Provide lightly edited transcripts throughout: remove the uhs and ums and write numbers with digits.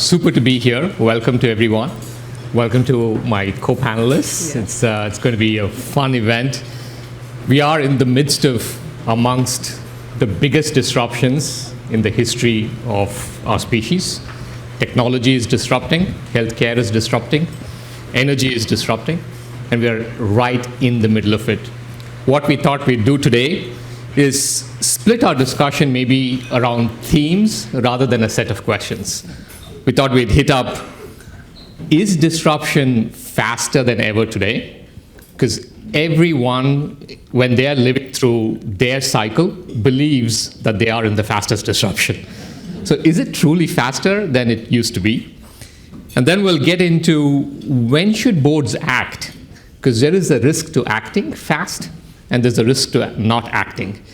Super to be here. Welcome to everyone. Welcome to my co-panelists. It's going to be a fun event. We are in the midst of amongst the biggest disruptions in the history of our species. Technology is disrupting, healthcare is disrupting, energy is disrupting, and we are right in the middle of it. What we thought we'd do today is split our discussion maybe around themes rather than a set of questions. We thought we'd hit up, is disruption faster than ever today? Because everyone, when they're living through their cycle, believes that they are in the fastest disruption. So is it truly faster than it used to be? And then we'll get into when should boards act? Because there is a risk to acting fast, and there's a risk to not acting.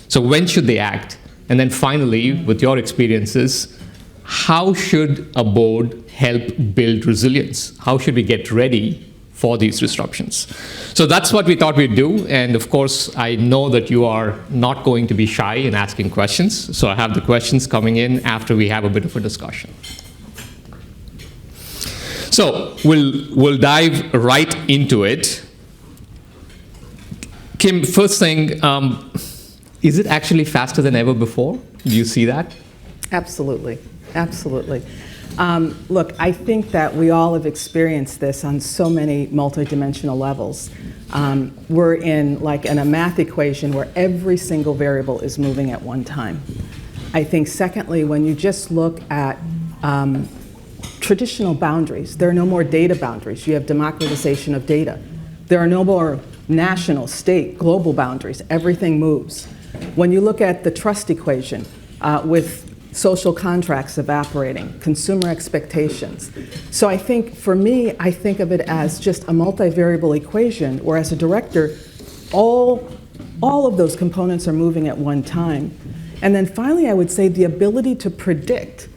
So when should they act? And then finally, with your experiences, how should a board help build resilience? How should we get ready for these disruptions? So that's what we thought we'd do. And of course, I know that you are not going to be shy in asking questions. So I have the questions coming in after we have a bit of a discussion. So we'll dive right into it. Kim, first thing, is it actually faster than ever before? Do you see that? Absolutely. Absolutely. Look, I think that we all have experienced this on so many multidimensional levels. We're in a math equation where every single variable is moving at one time. I think secondly, when you just look at traditional boundaries, there are no more data boundaries. You have democratization of data. There are no more national, state, global boundaries. Everything moves. When you look at the trust equation with social contracts evaporating, consumer expectations. So I think, for me, I think of it as just a multivariable equation, where as a director, all of those components are moving at one time. And then finally, I would say the ability to predict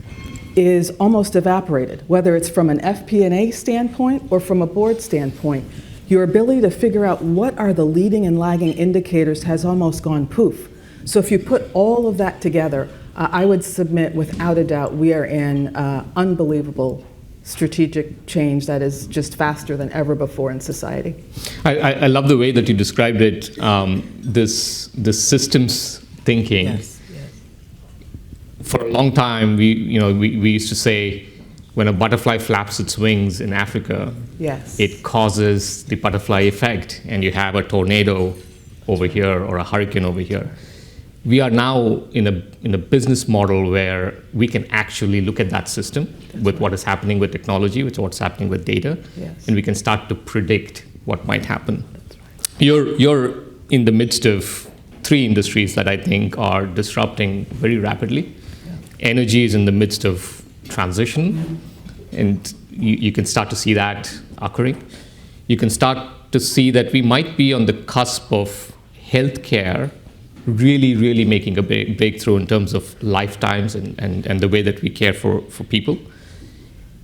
is almost evaporated, whether it's from an FP&A standpoint or from a board standpoint. Your ability to figure out what are the leading and lagging indicators has almost gone poof. So if you put all of that together, I would submit without a doubt we are in unbelievable strategic change that is just faster than ever before in society. I love the way that you described it, this systems thinking. Yes, yes. For a long time, we used to say, when a butterfly flaps its wings in Africa, yes, it causes the butterfly effect, and you have a tornado over here or a hurricane over here. We are now in a business model where we can actually look at that system with what is happening with technology, with what's happening with data, yes, and we can start to predict what might happen. That's right. You're in the midst of three industries that I think are disrupting very rapidly. Yeah. Energy is in the midst of transition, and you can start to see that occurring. You can start to see that we might be on the cusp of healthcare really making a big breakthrough in terms of lifetimes and the way that we care for people.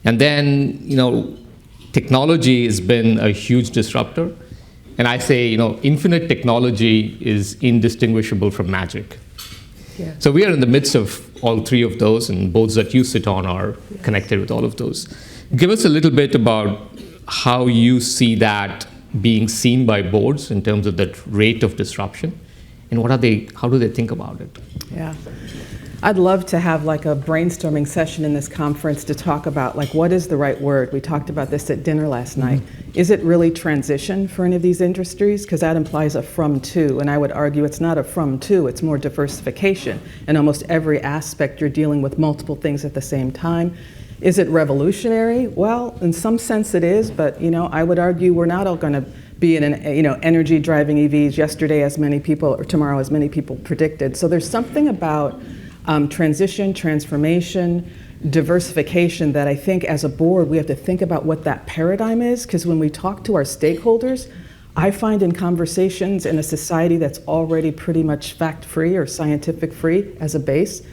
And then, technology has been a huge disruptor. And I say, infinite technology is indistinguishable from magic. Yeah. So we are in the midst of all three of those, and boards that you sit on are connected with all of those. Give us a little bit about how you see that being seen by boards in terms of the rate of disruption. And how do they think about it? Yeah. I'd love to have a brainstorming session in this conference to talk about what is the right word. We talked about this at dinner last night. Is it really transition for any of these industries? Because that implies a from to, and I would argue it's not a from to, it's more diversification. In almost every aspect, you're dealing with multiple things at the same time. Is it revolutionary? Well, in some sense it is, but I would argue we're not all going to be in energy driving EVs yesterday as many people, or tomorrow as many people predicted. So there's something about transition, transformation, diversification that I think as a board we have to think about what that paradigm is, because when we talk to our stakeholders, I find in conversations in a society that's already pretty much fact-free or scientific-free as a base,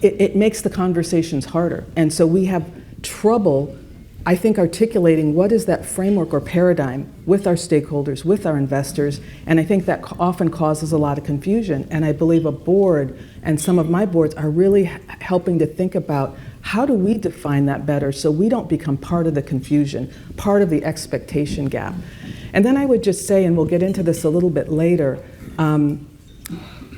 it makes the conversations harder. And so we have trouble, I think, articulating what is that framework or paradigm with our stakeholders, with our investors, and I think that often causes a lot of confusion. And I believe a board, and some of my boards, are really helping to think about How do we define that better so we don't become part of the confusion, part of the expectation gap? And then I would just say, and we'll get into this a little bit later,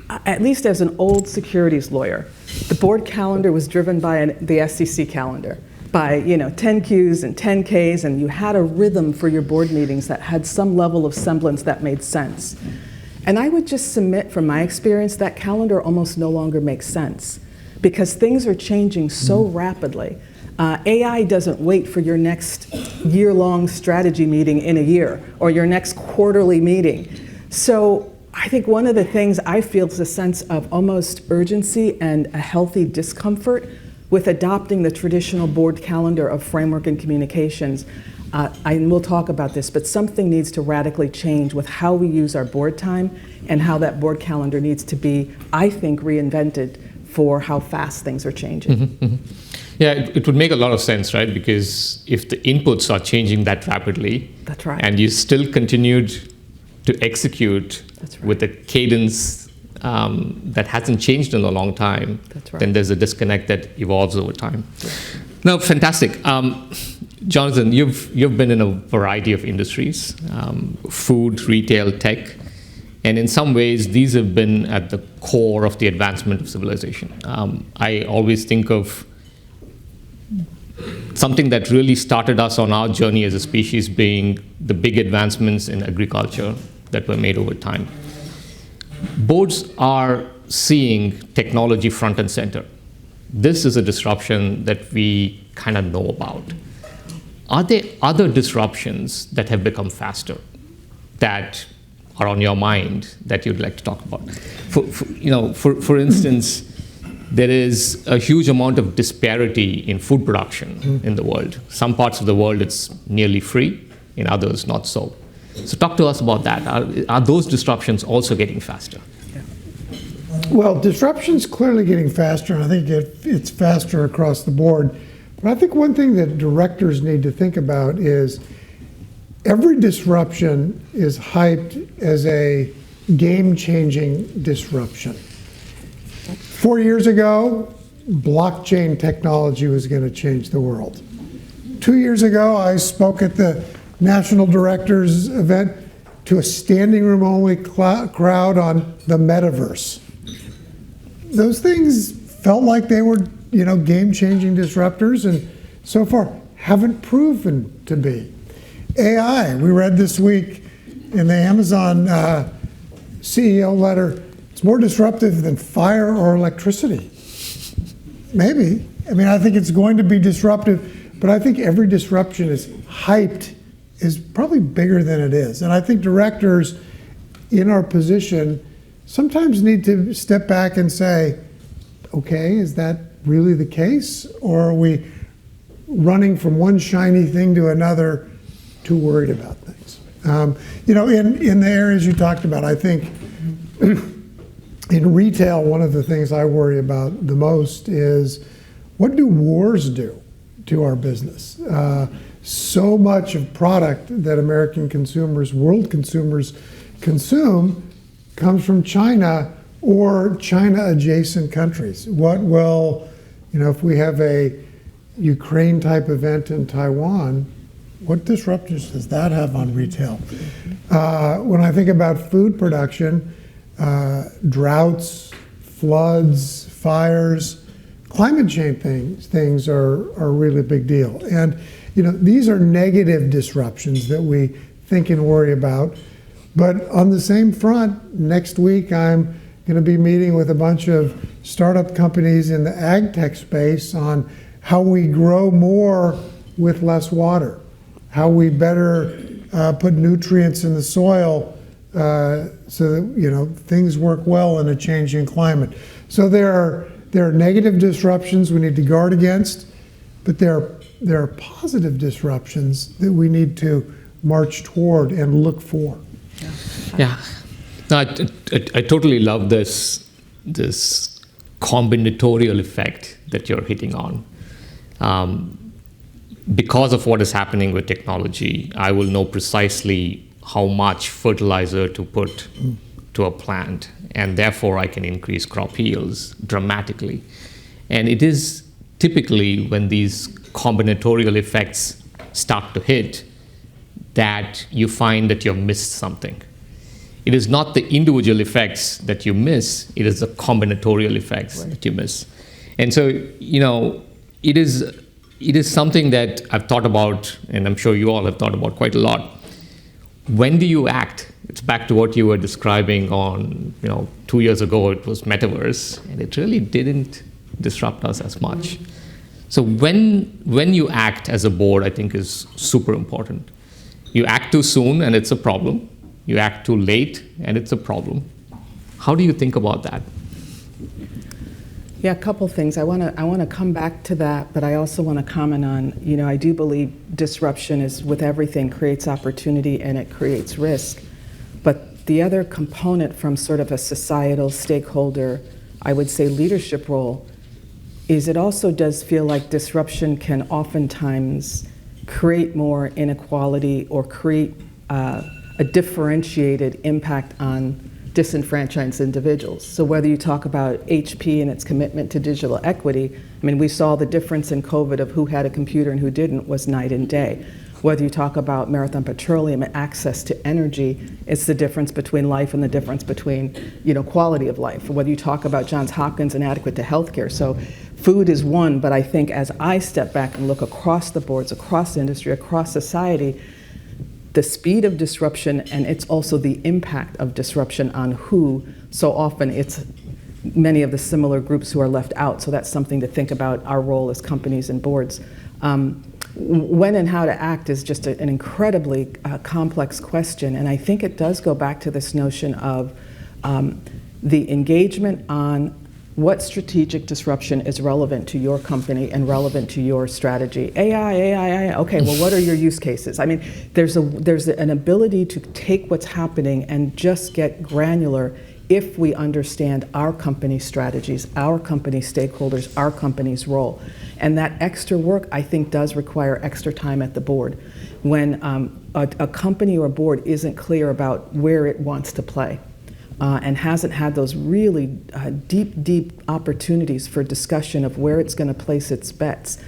at least as an old securities lawyer, the board calendar was driven by the SEC calendar, by 10 Qs and 10 Ks, and you had a rhythm for your board meetings that had some level of semblance that made sense. And I would just submit from my experience that calendar almost no longer makes sense because things are changing so rapidly. AI doesn't wait for your next year-long strategy meeting in a year or your next quarterly meeting. So I think one of the things I feel is a sense of almost urgency and a healthy discomfort with adopting the traditional board calendar of framework and communications. And we'll talk about this, but something needs to radically change with how we use our board time and how that board calendar needs to be, I think, reinvented for how fast things are changing. Mm-hmm, mm-hmm. Yeah, it would make a lot of sense, right? Because if the inputs are changing that rapidly, that's right, and you still continued to execute that's right, with a cadence that hasn't changed in a long time, that's right, then there's a disconnect that evolves over time. No, fantastic. Jonathan, you've been in a variety of industries, food, retail, tech, and in some ways these have been at the core of the advancement of civilization. I always think of something that really started us on our journey as a species being the big advancements in agriculture that were made over time. Boards are seeing technology front and center. This is a disruption that we kind of know about. Are there other disruptions that have become faster that are on your mind that you'd like to talk about? For instance, there is a huge amount of disparity in food production in the world. Some parts of the world it's nearly free, in others not so. So talk to us about that. Are those disruptions also getting faster? Well, disruption's clearly getting faster, and I think it's faster across the board. But I think one thing that directors need to think about is every disruption is hyped as a game-changing disruption. 4 years ago, blockchain technology was going to change the world. 2 years ago, I spoke at the National Directors event to a standing room only crowd on the metaverse. Those things felt like they were, game-changing disruptors, and so far haven't proven to be. AI, we read this week in the Amazon CEO letter, it's more disruptive than fire or electricity. Maybe. I think it's going to be disruptive, but I think every disruption is hyped is probably bigger than it is. And I think directors in our position sometimes need to step back and say, okay, is that really the case? Or are we running from one shiny thing to another, too worried about things? In the areas you talked about, I think in retail, one of the things I worry about the most is what do wars do to our business? So much of product that American consumers, world consumers consume comes from China or China-adjacent countries. What will, if we have a Ukraine-type event in Taiwan, what disruptions does that have on retail? When I think about food production, droughts, floods, fires, climate change things are a really big deal. And these are negative disruptions that we think and worry about. But on the same front, next week I'm going to be meeting with a bunch of startup companies in the ag tech space on how we grow more with less water, how we better put nutrients in the soil so that things work well in a changing climate. So there are negative disruptions we need to guard against, but there are positive disruptions that we need to march toward and look for. Yeah, no, I totally love this combinatorial effect that you're hitting on. Because of what is happening with technology, I will know precisely how much fertilizer to put to a plant, and therefore I can increase crop yields dramatically. And it is typically when these combinatorial effects start to hit, that you find that you've missed something. It is not the individual effects that you miss, it is the combinatorial effects that you miss. And so, it is something that I've thought about, and I'm sure you all have thought about quite a lot. When do you act? It's back to what you were describing on, 2 years ago, it was metaverse, and it really didn't disrupt us as much. So when you act as a board, I think is super important. You act too soon, and it's a problem. You act too late, and it's a problem. How do you think about that? Yeah, a couple things. I want to come back to that, but I also want to comment on, I do believe disruption is with everything creates opportunity and it creates risk. But the other component from sort of a societal stakeholder, I would say leadership role, is it also does feel like disruption can oftentimes create more inequality or create a differentiated impact on disenfranchised individuals. So whether you talk about HP and its commitment to digital equity, we saw the difference in COVID of who had a computer and who didn't was night and day. Whether you talk about Marathon Petroleum and access to energy, it's the difference between life and the difference between, quality of life. Whether you talk about Johns Hopkins and adequate to healthcare. So food is one, but I think as I step back and look across the boards, across industry, across society, the speed of disruption, and it's also the impact of disruption on who. So often it's many of the similar groups who are left out. So that's something to think about our role as companies and boards. When and how to act is just an incredibly complex question. And I think it does go back to this notion of the engagement on what strategic disruption is relevant to your company and relevant to your strategy. AI. Okay, well, what are your use cases? There's an ability to take what's happening and just get granular if we understand our company strategies, our company stakeholders, our company's role. And that extra work, I think, does require extra time at the board. When a company or board isn't clear about where it wants to play, and hasn't had those really deep opportunities for discussion of where it's going to place its bets.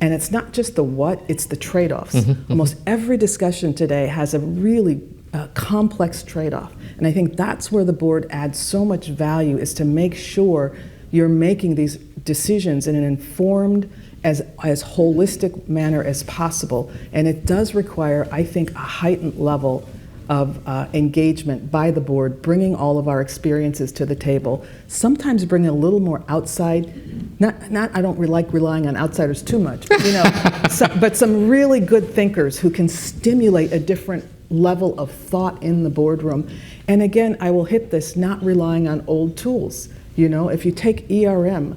And it's not just the what, it's the trade-offs. Almost every discussion today has a really complex trade-off. And I think that's where the board adds so much value, is to make sure you're making these decisions in an informed, as holistic manner as possible. And it does require, I think, a heightened level of engagement by the board, bringing all of our experiences to the table, sometimes bringing a little more outside, I don't like relying on outsiders too much, but some really good thinkers who can stimulate a different level of thought in the boardroom. And again, I will hit this, not relying on old tools. If you take ERM,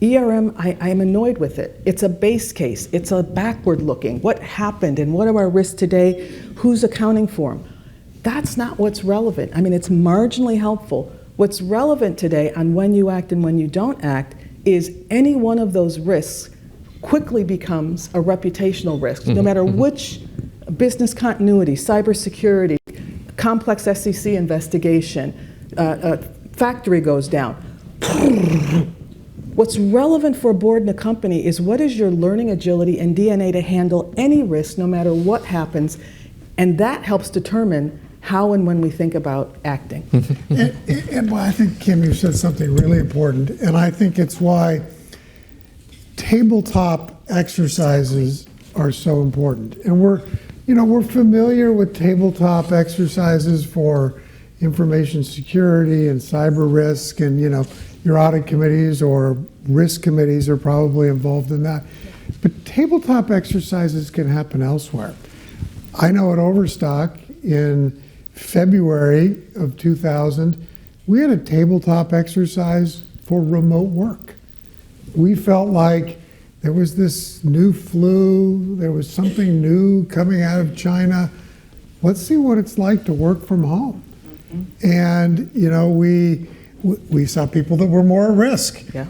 I am annoyed with it. It's a base case. It's a backward looking. What happened and what are our risks today? Who's accounting for them? That's not what's relevant. It's marginally helpful. What's relevant today on when you act and when you don't act is any one of those risks quickly becomes a reputational risk, no matter which business continuity, cybersecurity, complex SEC investigation, factory goes down. What's relevant for a board and a company is what is your learning agility and DNA to handle any risk, no matter what happens, and that helps determine how and when we think about acting. And I think, Kim, you said something really important, and I think it's why tabletop exercises are so important. And we're familiar with tabletop exercises for information security and cyber risk, and your audit committees or risk committees are probably involved in that. But tabletop exercises can happen elsewhere. I know at Overstock in February of 2000, we had a tabletop exercise for remote work. We felt like there was this new flu, there was something new coming out of China. Let's see what it's like to work from home. And we saw people that were more at risk. Yeah.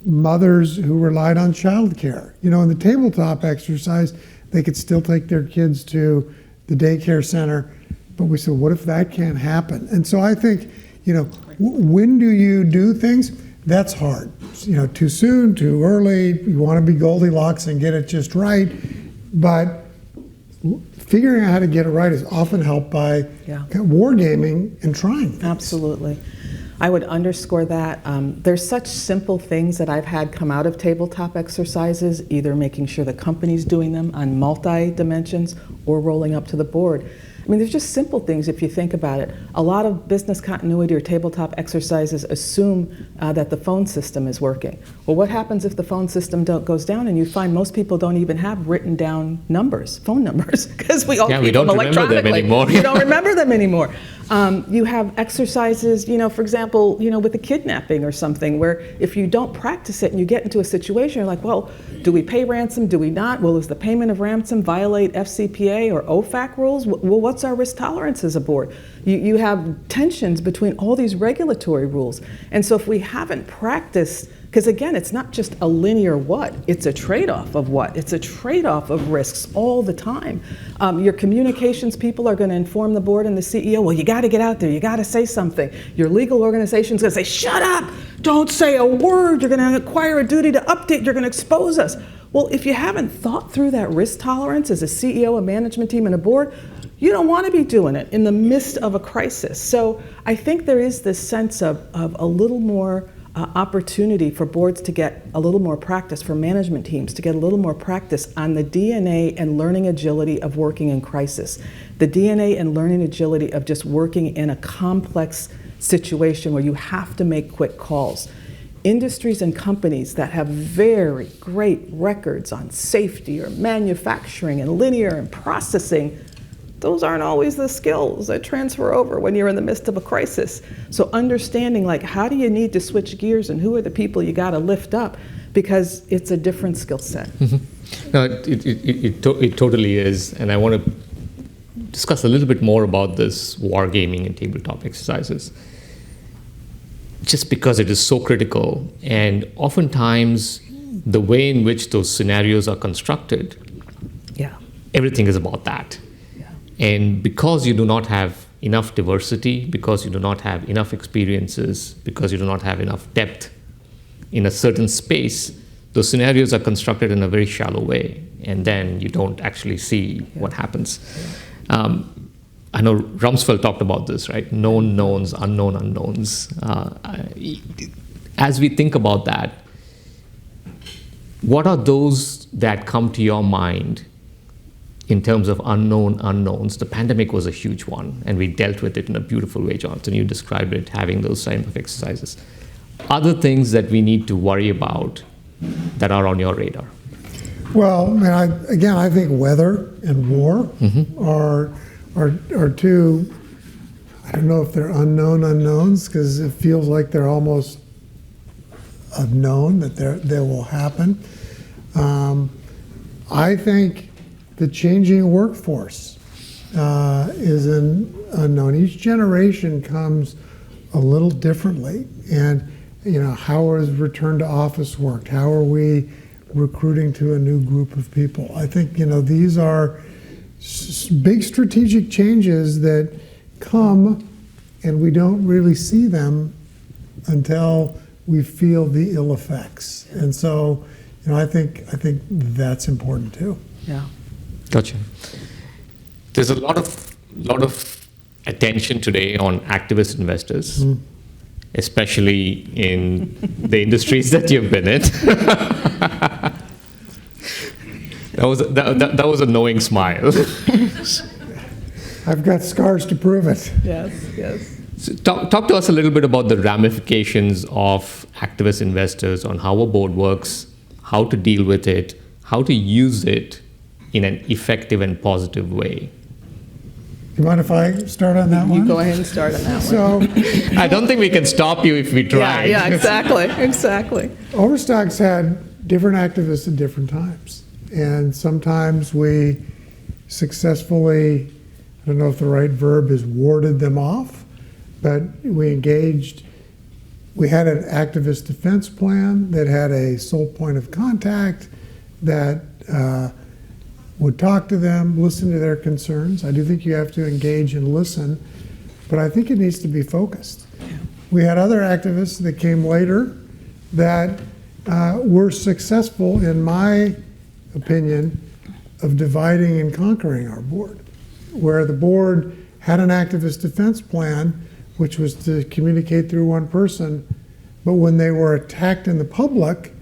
Mothers who relied on childcare. In the tabletop exercise, they could still take their kids to the daycare center. But we said, what if that can't happen? And so I think, when do you do things? That's hard. Too soon, too early. You want to be Goldilocks and get it just right. But figuring out how to get it right is often helped by wargaming and trying things. Absolutely. I would underscore that. There's such simple things that I've had come out of tabletop exercises, either making sure the company's doing them on multi-dimensions or rolling up to the board. I mean, there's just simple things if you think about it. A lot of business continuity or tabletop exercises assume that the phone system is working. Well, what happens if the phone system goes down and you find most people don't even have written down numbers, phone numbers, because we all keep them electronically. We don't remember them anymore. You have exercises, for example, with a kidnapping or something, where if you don't practice it and you get into a situation, you're like, well, do we pay ransom? Do we not? Well, does the payment of ransom violate FCPA or OFAC rules? Well, what's our risk tolerances aboard? You have tensions between all these regulatory rules. And so if we haven't practiced, because again, it's not just a linear what, it's a trade-off of what. It's a trade-off of risks all the time. Your communications people are going to inform the board and the CEO, well, you got to get out there, you got to say something. Your legal organization's going to say, shut up, don't say a word, you're going to acquire a duty to update, you're going to expose us. Well, if you haven't thought through that risk tolerance as a CEO, a management team, and a board, you don't want to be doing it in the midst of a crisis. So I think there is this sense of a little more opportunity for boards to get a little more practice, for management teams to get a little more practice on the DNA and learning agility of working in crisis, the DNA and learning agility of just working in a complex situation where you have to make quick calls. Industries and companies that have very great records on safety or manufacturing and linear and processing, those aren't always the skills that transfer over when you're in the midst of a crisis. So understanding, how do you need to switch gears and who are the people you got to lift up, because it's a different skill set. Mm-hmm. No, it totally is. And I want to discuss a little bit more about this wargaming and tabletop exercises, just because it is so critical. And oftentimes, the way in which those scenarios are constructed, everything is about that. And because you do not have enough diversity, because you do not have enough experiences, because you do not have enough depth in a certain space, those scenarios are constructed in a very shallow way, and then you don't actually see what happens. I know Rumsfeld talked about this, right? Known knowns, unknown unknowns. As we think about that, what are those that come to your mind in terms of unknown unknowns? The pandemic was a huge one, and we dealt with it in a beautiful way, Jonathan. You described it, having those type of exercises. Other things that we need to worry about that are on your radar? Well, I think weather and war are two, I don't know if they're unknown unknowns, because it feels like they're almost known that they will happen. I think the changing workforce is an unknown. Each generation comes a little differently, and how is return to office worked? How are we recruiting to a new group of people? I think these are big strategic changes that come, and we don't really see them until we feel the ill effects. And so, I think that's important too. Yeah. Gotcha. There's a lot of attention today on activist investors, especially in the industries that you've been in. That was a knowing smile. I've got scars to prove it. Yes. So talk to us a little bit about the ramifications of activist investors, on how a board works, how to deal with it, how to use it in an effective and positive way. You mind if I start on that one? You go ahead and start on that one. So, I don't think we can stop you if we try. Yeah, exactly. Overstock's had different activists at different times. And sometimes we successfully, I don't know if the right verb is, warded them off, but we engaged. We had an activist defense plan that had a sole point of contact that would talk to them, listen to their concerns. I do think you have to engage and listen, but I think it needs to be focused. We had other activists that came later that were successful, in my opinion, of dividing and conquering our board, where the board had an activist defense plan, which was to communicate through one person, but when they were attacked in the public,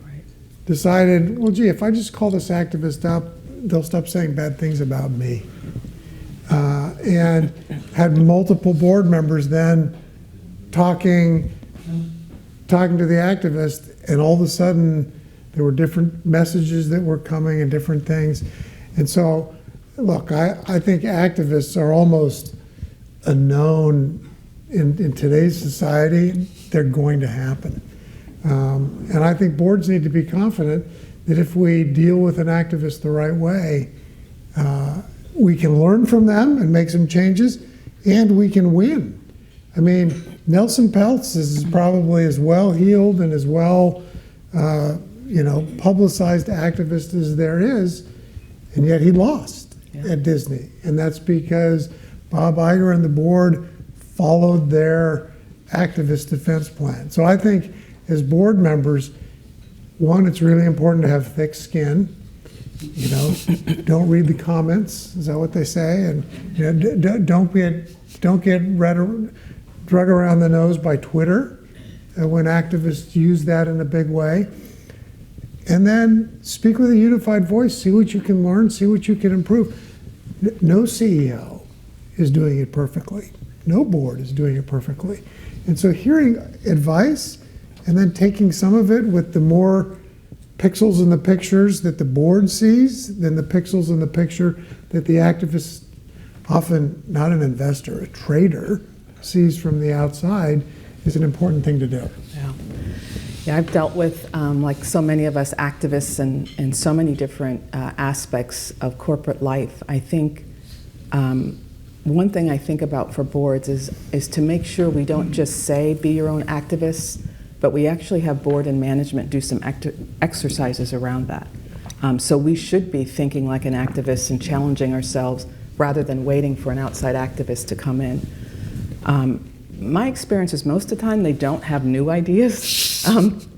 decided, well, gee, if I just call this activist up, they'll stop saying bad things about me. And had multiple board members then talking to the activist, and all of a sudden there were different messages that were coming and different things. And so, look, I think activists are almost a known in today's society. They're going to happen. And I think boards need to be confident that if we deal with an activist the right way, we can learn from them and make some changes, and we can win. I mean, Nelson Peltz is probably as well-heeled and as well, publicized activist as there is, and yet he lost at Disney. And that's because Bob Iger and the board followed their activist defense plan. So I think as board members, one, it's really important to have thick skin. Don't read the comments. Is that what they say? And don't get drug around the nose by Twitter when activists use that in a big way. And then speak with a unified voice. See what you can learn. See what you can improve. No CEO is doing it perfectly. No board is doing it perfectly. And so hearing advice and then taking some of it with the more pixels in the pictures that the board sees than the pixels in the picture that the activist, often not an investor, a trader, sees from the outside, is an important thing to do. Yeah, I've dealt with, like so many of us, activists in so many different aspects of corporate life. I think one thing I think about for boards is to make sure we don't just say, be your own activists, but we actually have board and management do some exercises around that. So we should be thinking like an activist and challenging ourselves rather than waiting for an outside activist to come in. My experience is most of the time they don't have new ideas.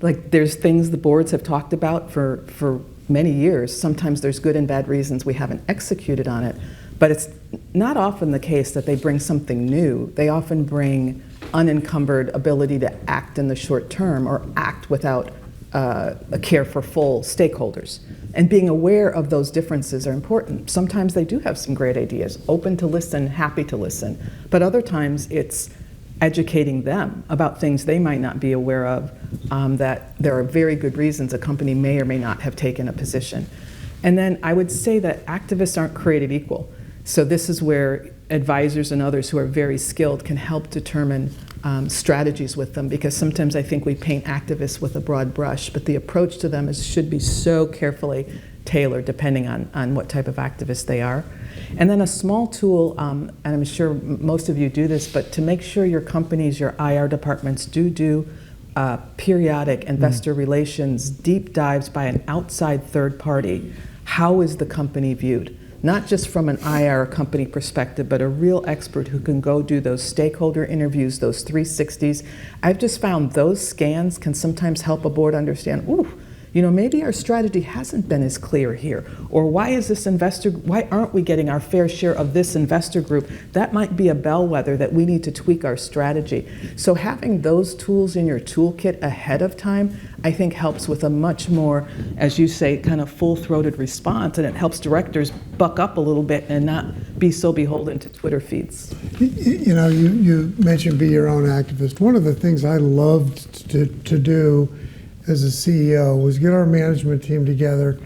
Like there's things the boards have talked about for many years. Sometimes there's good and bad reasons we haven't executed on it, but it's not often the case that they bring something new. They often bring unencumbered ability to act in the short term or act without a care for full stakeholders. And being aware of those differences are important. Sometimes they do have some great ideas, open to listen, happy to listen, but other times it's educating them about things they might not be aware of, that there are very good reasons a company may or may not have taken a position. And then I would say that activists aren't created equal. So this is where advisors and others who are very skilled can help determine strategies with them, because sometimes I think we paint activists with a broad brush, but the approach to them should be so carefully tailored depending on what type of activist they are. And then a small tool, and I'm sure most of you do this, but to make sure your companies, your IR departments do periodic investor relations deep dives by an outside third party. How is the company viewed? Not just from an IR company perspective, but a real expert who can go do those stakeholder interviews, those 360s. I've just found those scans can sometimes help a board understand, maybe our strategy hasn't been as clear here, or why aren't we getting our fair share of this investor group? That might be a bellwether that we need to tweak our strategy. So having those tools in your toolkit ahead of time, I think helps with a much more, as you say, kind of full-throated response, and it helps directors buck up a little bit and not be so beholden to Twitter feeds. You mentioned be your own activist. One of the things I loved to do as a CEO was get our management team together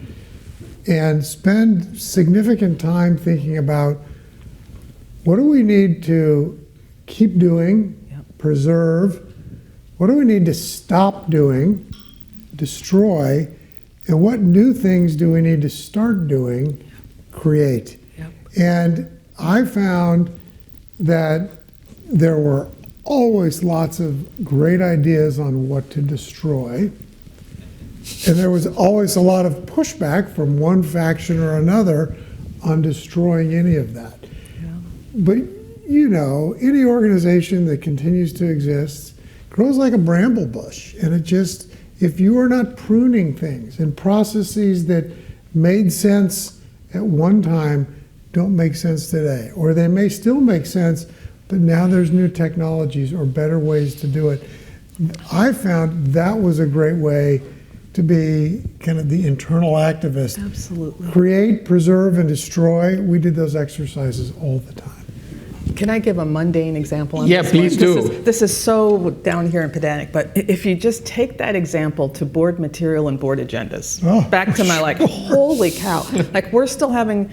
and spend significant time thinking about what do we need to keep doing, preserve, what do we need to stop doing, destroy, and what new things do we need to start doing, create. And I found that there were always lots of great ideas on what to destroy. And there was always a lot of pushback from one faction or another on destroying any of that. But any organization that continues to exist grows like a bramble bush, and if you are not pruning things and processes that made sense at one time don't make sense today, or they may still make sense, but now there's new technologies or better ways to do it. I found that was a great way to be kind of the internal activist. Absolutely. Create, preserve, and destroy. We did those exercises all the time. Can I give a mundane example on Yeah, this please one? do. This is so down here and pedantic, but if you just take that example to board material and board agendas, back to my holy cow, we're still having,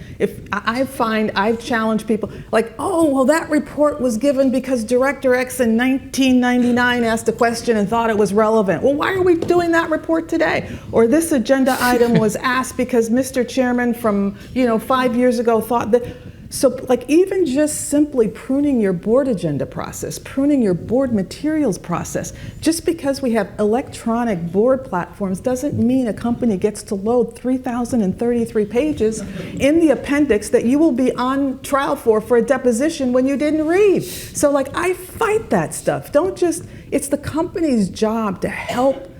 I've challenged people, oh, well, that report was given because Director X in 1999 asked a question and thought it was relevant. Well, why are we doing that report today? Or this agenda item was asked because Mr. Chairman from, 5 years ago thought that. So even just simply pruning your board agenda process, pruning your board materials process, just because we have electronic board platforms doesn't mean a company gets to load 3,033 pages in the appendix that you will be on trial for a deposition when you didn't read. So I fight that stuff. It's the company's job to help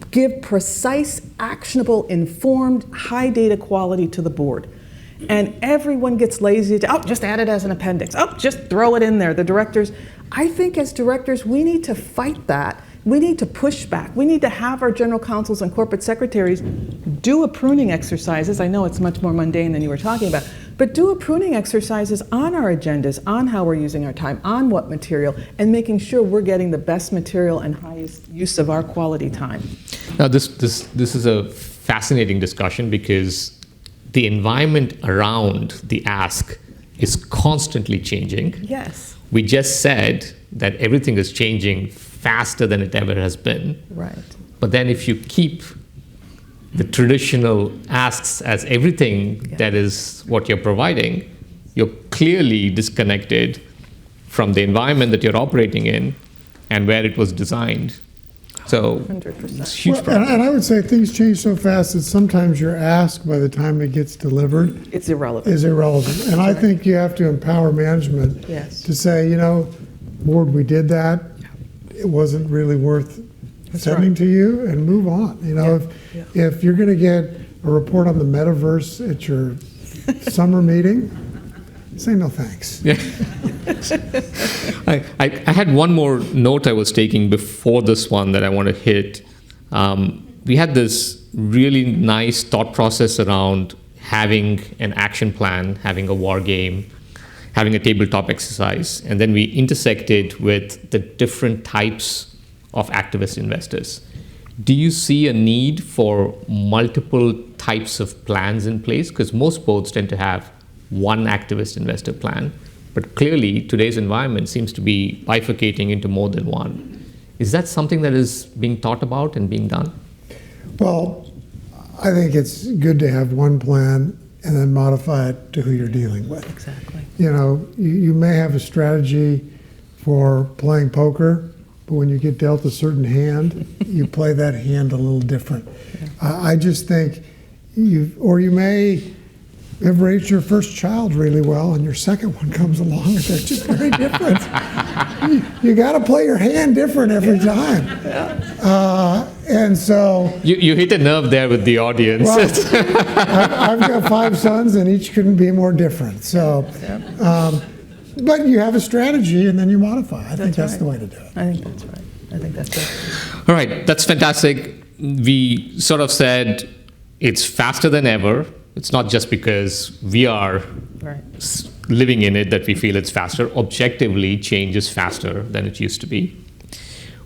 give precise, actionable, informed, high data quality to the board. And everyone gets lazy to, just add it as an appendix. Just throw it in there. The directors, I think as directors, we need to fight that. We need to push back. We need to have our general counsels and corporate secretaries do a pruning exercises. I know it's much more mundane than you were talking about, but do a pruning exercises on our agendas, on how we're using our time, on what material, and making sure we're getting the best material and highest use of our quality time. Now, this is a fascinating discussion because the environment around the ask is constantly changing. Yes. We just said that everything is changing faster than it ever has been. Right. But then if you keep the traditional asks as everything that is what you're providing, you're clearly disconnected from the environment that you're operating in and where it was designed. So 100%. it's a huge Well, problem. and I would say things change so fast that sometimes your ask by the time it gets delivered It's irrelevant. is irrelevant. And I think you have to empower management Yes. to say, board, we did that. It wasn't really worth sending right. to you, and move on. If you're going to get a report on the metaverse at your summer meeting, say no thanks. I had one more note I was taking before this one that I want to hit. We had this really nice thought process around having an action plan, having a war game, having a tabletop exercise, and then we intersected with the different types of activist investors. Do you see a need for multiple types of plans in place? Because most boards tend to have one activist investor plan, but clearly today's environment seems to be bifurcating into more than one. Is that something that is being thought about and being done? Well, I think it's good to have one plan and then modify it to who you're dealing with. Exactly. You may have a strategy for playing poker, but when you get dealt a certain hand, you play that hand a little different. I just think you may have raised your first child really well, and your second one comes along, and they're just very different. You got to play your hand different every time. And so You hit a nerve there with the audience. I've got 5 sons, and each couldn't be more different. So, but you have a strategy, and then you modify. I think that's the way to do it. I think that's right. I think that's right. All right, that's fantastic. We sort of said it's faster than ever. It's not just because we are Right. living in it that we feel it's faster. Objectively, change is faster than it used to be.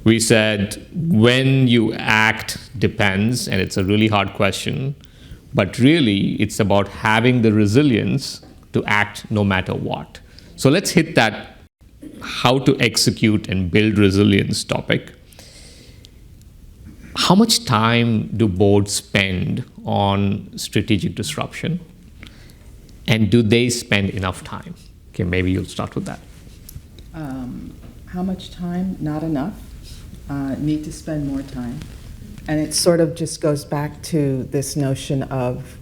We said when you act depends, and it's a really hard question, but really it's about having the resilience to act no matter what. So let's hit that how to execute and build resilience topic. How much time do boards spend on strategic disruption? And do they spend enough time? Okay, maybe you'll start with that. How much time? Not enough. Need to spend more time. And it sort of just goes back to this notion of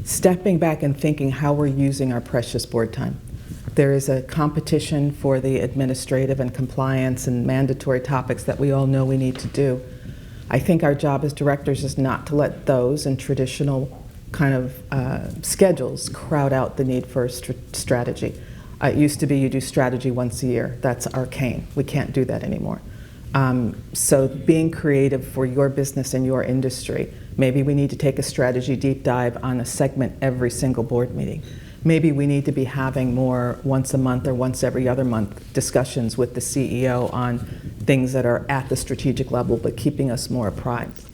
stepping back and thinking how we're using our precious board time. There is a competition for the administrative and compliance and mandatory topics that we all know we need to do. I think our job as directors is not to let those and traditional kind of schedules crowd out the need for strategy. It used to be you do strategy once a year. That's arcane. We can't do that anymore. So being creative for your business and your industry, maybe we need to take a strategy deep dive on a segment every single board meeting. Maybe we need to be having more once a month or once every other month discussions with the CEO on things that are at the strategic level but keeping us more apprised.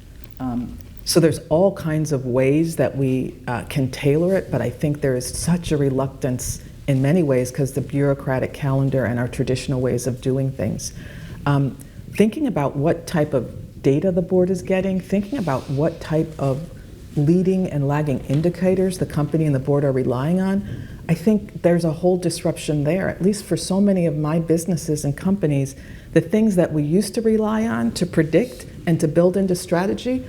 So there's all kinds of ways that we can tailor it, but I think there is such a reluctance in many ways because the bureaucratic calendar and our traditional ways of doing things. Thinking about what type of data the board is getting, thinking about what type of leading and lagging indicators the company and the board are relying on, I think there's a whole disruption there. At least for so many of my businesses and companies, the things that we used to rely on to predict and to build into strategy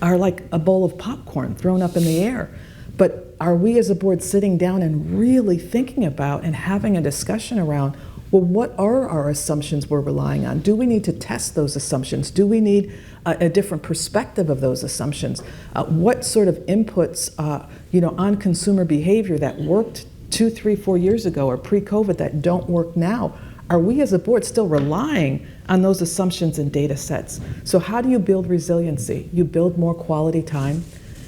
are like a bowl of popcorn thrown up in the air. But are we as a board sitting down and really thinking about and having a discussion around, well, what are our assumptions we're relying on? Do we need to test those assumptions? Do we need a different perspective of those assumptions? What sort of inputs, on consumer behavior that worked 2, 3, 4 years ago or pre-COVID that don't work now? Are we as a board still relying on those assumptions and data sets? So how do you build resiliency? You build more quality time.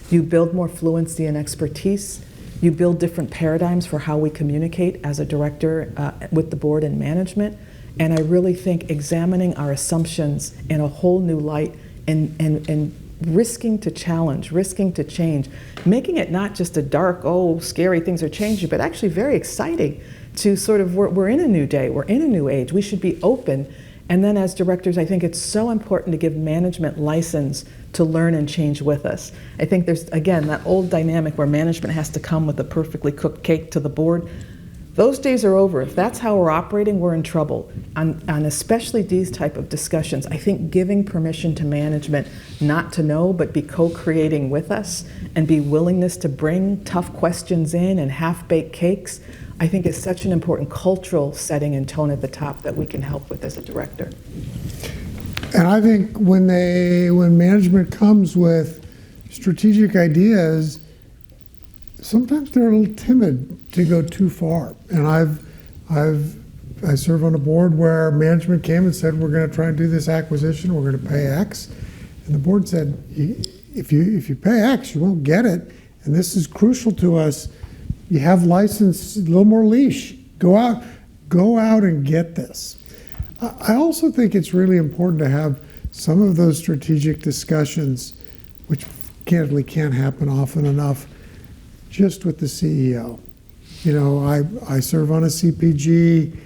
You build more fluency and expertise. You build different paradigms for how we communicate as a director with the board and management. And I really think examining our assumptions in a whole new light and risking to challenge, risking to change, making it not just a dark, scary things are changing, but actually very exciting to sort of, we're in a new day, we're in a new age, we should be open. And then as directors, I think it's so important to give management license to learn and change with us. I think there's, again, that old dynamic where management has to come with a perfectly cooked cake to the board. Those days are over. If that's how we're operating, we're in trouble. On especially these type of discussions, I think giving permission to management not to know, but be co-creating with us and be willingness to bring tough questions in and half-baked cakes, I think is such an important cultural setting and tone at the top that we can help with as a director. And I think when management comes with strategic ideas, sometimes they're a little timid to go too far. And I serve on a board where management came and said, we're going to try and do this acquisition, we're going to pay X. And the board said, if you pay X, you won't get it. And this is crucial to us. You have license, a little more leash. Go out and get this. I also think it's really important to have some of those strategic discussions, which candidly can't happen often enough, just with the CEO. I serve on a CPG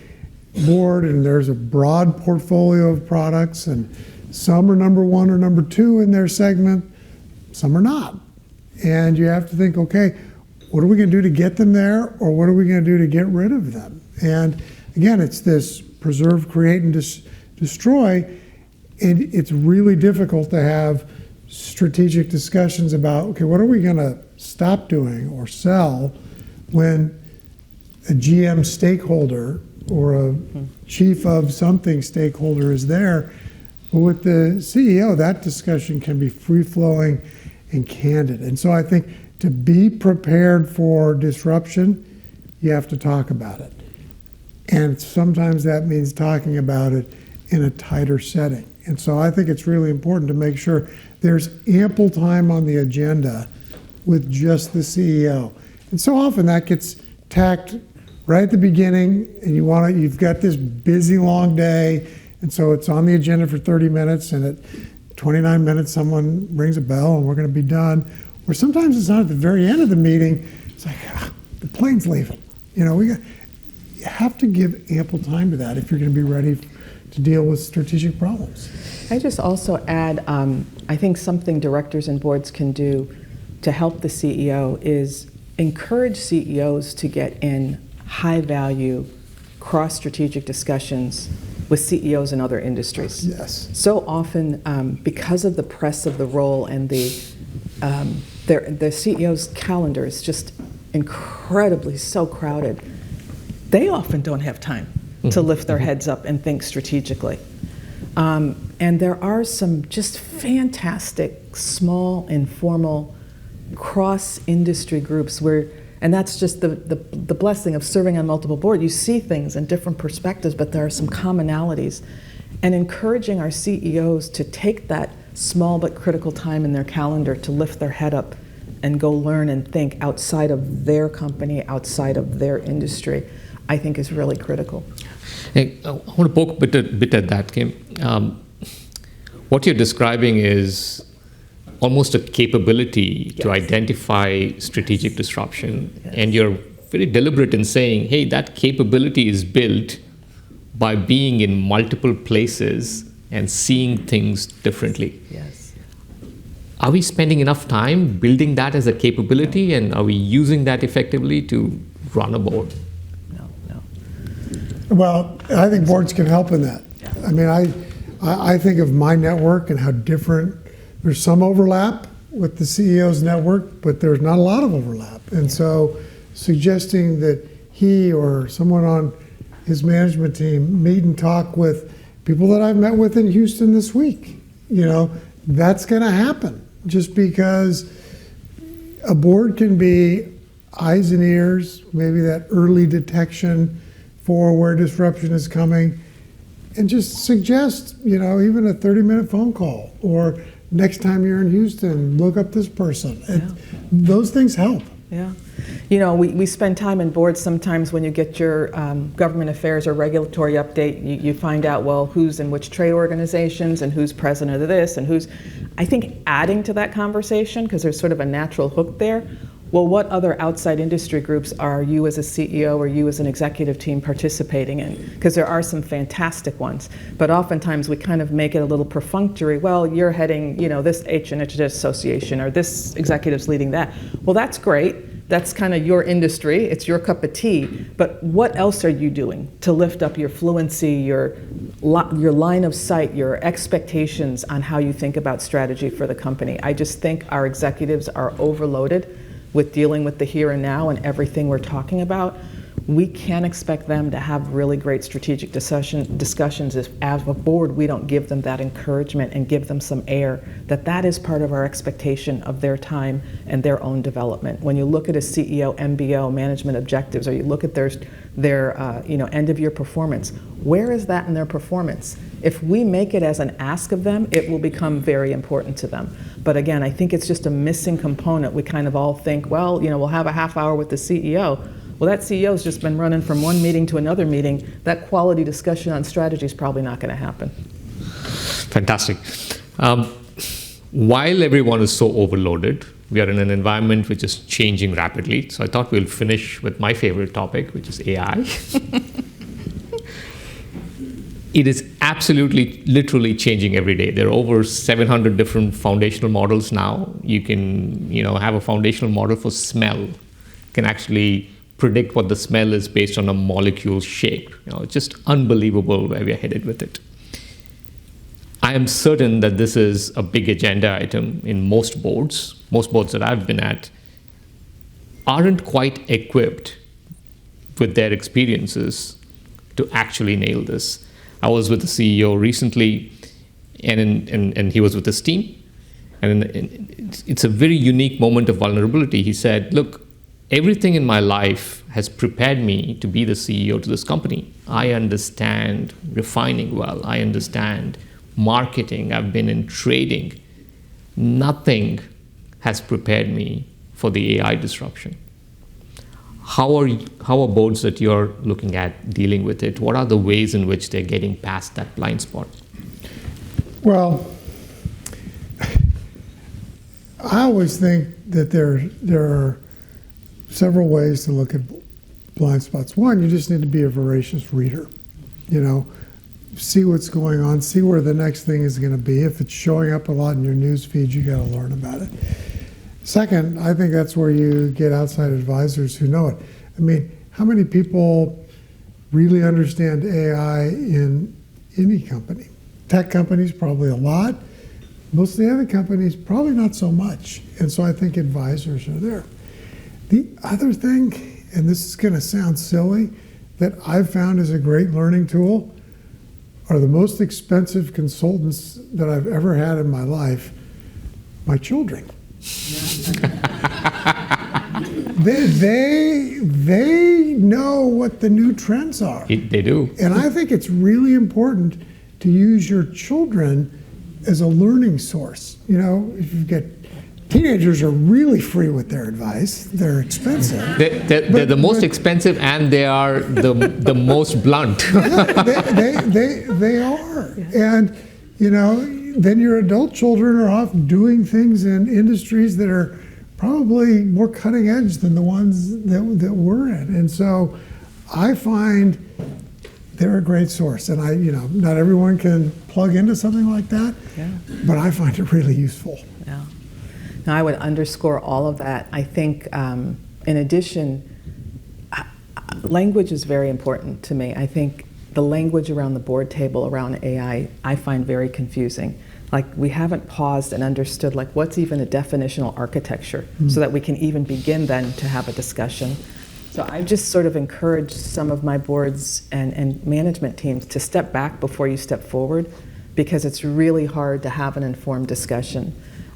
board, and there's a broad portfolio of products, and some are number 1 or number 2 in their segment, some are not. And you have to think, okay, what are we going to do to get them there, or what are we going to do to get rid of them? And again, it's this preserve, create, and destroy, and it's really difficult to have strategic discussions about, okay, what are we going to stop doing or sell when a GM stakeholder or a chief of something stakeholder is there. But with the CEO, that discussion can be free-flowing and candid. And so I think to be prepared for disruption, you have to talk about it. And sometimes that means talking about it in a tighter setting. And so I think it's really important to make sure there's ample time on the agenda with just the CEO. And so often that gets tacked right at the beginning, and you've got this busy long day, and so it's on the agenda for 30 minutes, and at 29 minutes someone rings a bell and we're going to be done. Or sometimes it's not at the very end of the meeting, it's like, the plane's leaving. You have to give ample time to that if you're going to be ready to deal with strategic problems. I just also add, I think something directors and boards can do to help the CEO is encourage CEOs to get in high-value, cross-strategic discussions with CEOs in other industries. Yes. So often, because of the press of the role and the CEO's calendar is just incredibly so crowded, they often don't have time to lift their heads up and think strategically. And there are some just fantastic, small, informal, cross-industry groups where, and that's just the blessing of serving on multiple boards. You see things in different perspectives, but there are some commonalities. And encouraging our CEOs to take that small but critical time in their calendar to lift their head up and go learn and think outside of their company, outside of their industry, I think is really critical. Hey, I want to poke a bit at that, Kim. What you're describing is almost a capability to identify strategic disruption. Yes. And you're very deliberate in saying, hey, that capability is built by being in multiple places and seeing things differently. Yes. Are we spending enough time building that as a capability, and are we using that effectively to run a board? No. Well, I think boards can help in that. Yeah. I mean, I think of my network and how different, there's some overlap with the CEO's network, but there's not a lot of overlap. And so suggesting that he or someone on his management team meet and talk with people that I've met with in Houston this week, that's going to happen just because a board can be eyes and ears, maybe that early detection for where disruption is coming, and just suggest, even a 30-minute phone call, or next time you're in Houston, look up this person. Those things help. Yeah. We spend time in boards sometimes when you get your government affairs or regulatory update, you find out, well, who's in which trade organizations and who's president of this and who's, I think adding to that conversation, because there's sort of a natural hook there, well, what other outside industry groups are you as a CEO or you as an executive team participating in? Because there are some fantastic ones, but oftentimes we kind of make it a little perfunctory. Well, you're heading, this H&H association, or this executive's leading that. Well, that's great. That's kind of your industry. It's your cup of tea. But what else are you doing to lift up your fluency, your line of sight, your expectations on how you think about strategy for the company? I just think our executives are overloaded with dealing with the here and now and everything we're talking about. We can't expect them to have really great strategic discussions if, as a board, we don't give them that encouragement and give them some air that is part of our expectation of their time and their own development. When you look at a CEO MBO, management objectives, or you look at their end of year performance, where is that in their performance? If we make it as an ask of them, it will become very important to them. But again, I think it's just a missing component. We kind of all think, well, we'll have a half hour with the CEO. Well, that CEO's just been running from one meeting to another meeting. That quality discussion on strategy is probably not going to happen. Fantastic. While everyone is so overloaded, we are in an environment which is changing rapidly. So I thought we'll finish with my favorite topic, which is AI. It is absolutely, literally changing every day. There are over 700 different foundational models now. You can, have a foundational model for smell. You can actually predict what the smell is based on a molecule shape. It's just unbelievable where we are headed with it. I am certain that this is a big agenda item in most boards. Most boards that I've been at aren't quite equipped with their experiences to actually nail this. I was with the CEO recently, and he was with his team. And it's a very unique moment of vulnerability. He said, look, everything in my life has prepared me to be the CEO to this company. I understand refining well. I understand marketing. I've been in trading. Nothing has prepared me for the AI disruption. How are boards that you're looking at dealing with it? What are the ways in which they're getting past that blind spot? Well, I always think that there are several ways to look at blind spots. One, you just need to be a voracious reader. See what's going on, see where the next thing is going to be. If it's showing up a lot in your news feed, you got to learn about it. Second, I think that's where you get outside advisors who know it. I mean, how many people really understand AI in any company? Tech companies, probably a lot. Most of the other companies, probably not so much. And so I think advisors are there. The other thing, and this is going to sound silly, that I've found is a great learning tool, are the most expensive consultants that I've ever had in my life my children. They know what the new trends are. They do. And I think it's really important to use your children as a learning source. You know, if you get teenagers are really free with their advice. They're expensive. They're the most expensive, and they are the most blunt. They are. And, you know, then your adult children are off doing things in industries that are probably more cutting edge than the ones that we're in. And so I find they're a great source. And not everyone can plug into something like that, but I find it really useful. Yeah. Now, I would underscore all of that. I think, in addition, language is very important to me. I think the language around the board table around AI, I find very confusing. Like, we haven't paused and understood, like, what's even a definitional architecture so that we can even begin then to have a discussion. So I just sort of encourage some of my boards and management teams to step back before you step forward, because it's really hard to have an informed discussion.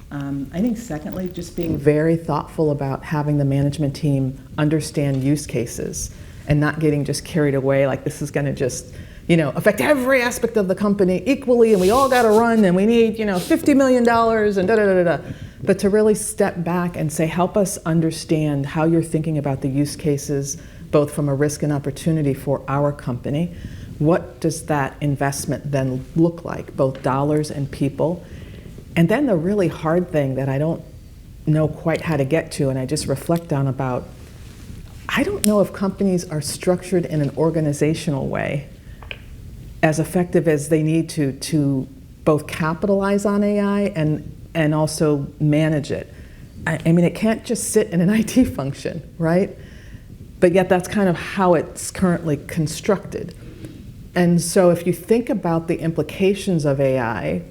I think secondly, just being very thoughtful about having the management team understand use cases and not getting just carried away like this is going to just, affect every aspect of the company equally and we all got to run and we need, $50 million and da-da-da-da-da. But to really step back and say, help us understand how you're thinking about the use cases, both from a risk and opportunity for our company. What does that investment then look like, both dollars and people? And then the really hard thing that I don't know quite how to get to, and I just reflect on about, I don't know if companies are structured in an organizational way as effective as they need to both capitalize on AI and also manage it. I mean, it can't just sit in an IT function, right? But yet that's kind of how it's currently constructed. And so if you think about the implications of AI,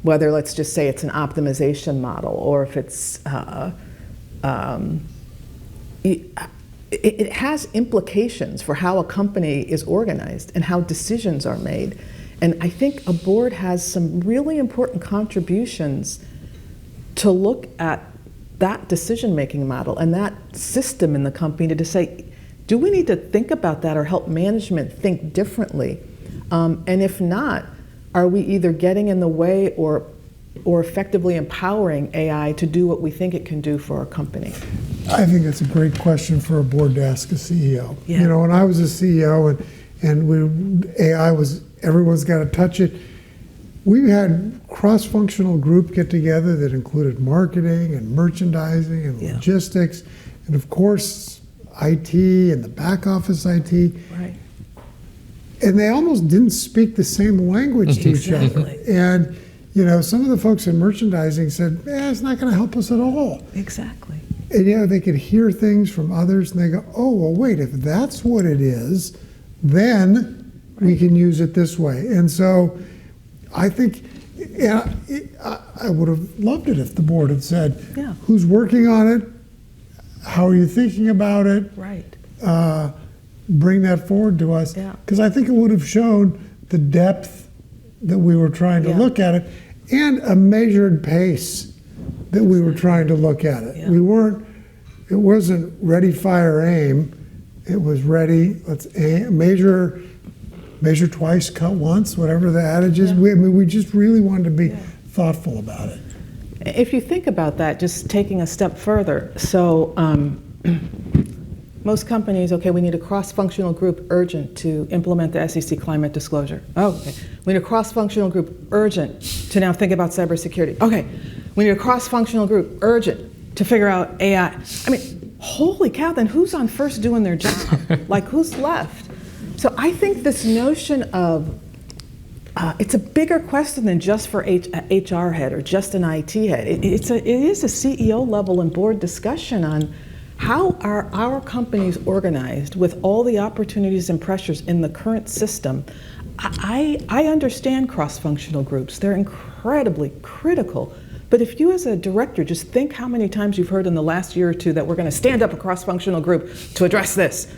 whether, let's just say, it's an optimization model, or if it's it has implications for how a company is organized and how decisions are made. And I think a board has some really important contributions to look at that decision-making model and that system in the company to say, do we need to think about that or help management think differently? And if not, are we either getting in the way or effectively empowering AI to do what we think it can do for our company? I think that's a great question for a board to ask a CEO. Yeah. When I was a CEO and AI was, everyone's got to touch it, we had cross-functional group get together that included marketing and merchandising and logistics, and of course, IT and the back office IT. Right. And they almost didn't speak the same language to each other. And some of the folks in merchandising said, it's not going to help us at all. Exactly. And they could hear things from others and they go, oh, well, wait, if that's what it is, then we can use it this way. And so I think I would have loved it if the board had said, who's working on it? How are you thinking about it? Right. Bring that forward to us. Because I think it would have shown the depth that we were trying to look at it and a measured pace that we were trying to look at it. It wasn't ready, fire, aim. It was ready, let's aim, measure twice, cut once, whatever the adage is. We just really wanted to be thoughtful about it. If you think about that, just taking a step further, so most companies, we need a cross-functional group urgent to implement the SEC climate disclosure. We need a cross-functional group urgent to now think about cybersecurity. We need a cross-functional group urgent to figure out AI. I mean, holy cow, then who's on first doing their job? Like, who's left? So I think this notion of, it's a bigger question than just for HR head or just an IT head. It is a CEO level and board discussion on how are our companies organized with all the opportunities and pressures in the current system. I understand cross-functional groups. They're incredibly critical. But if you as a director just think how many times you've heard in the last year or two that we're going to stand up a cross-functional group to address this.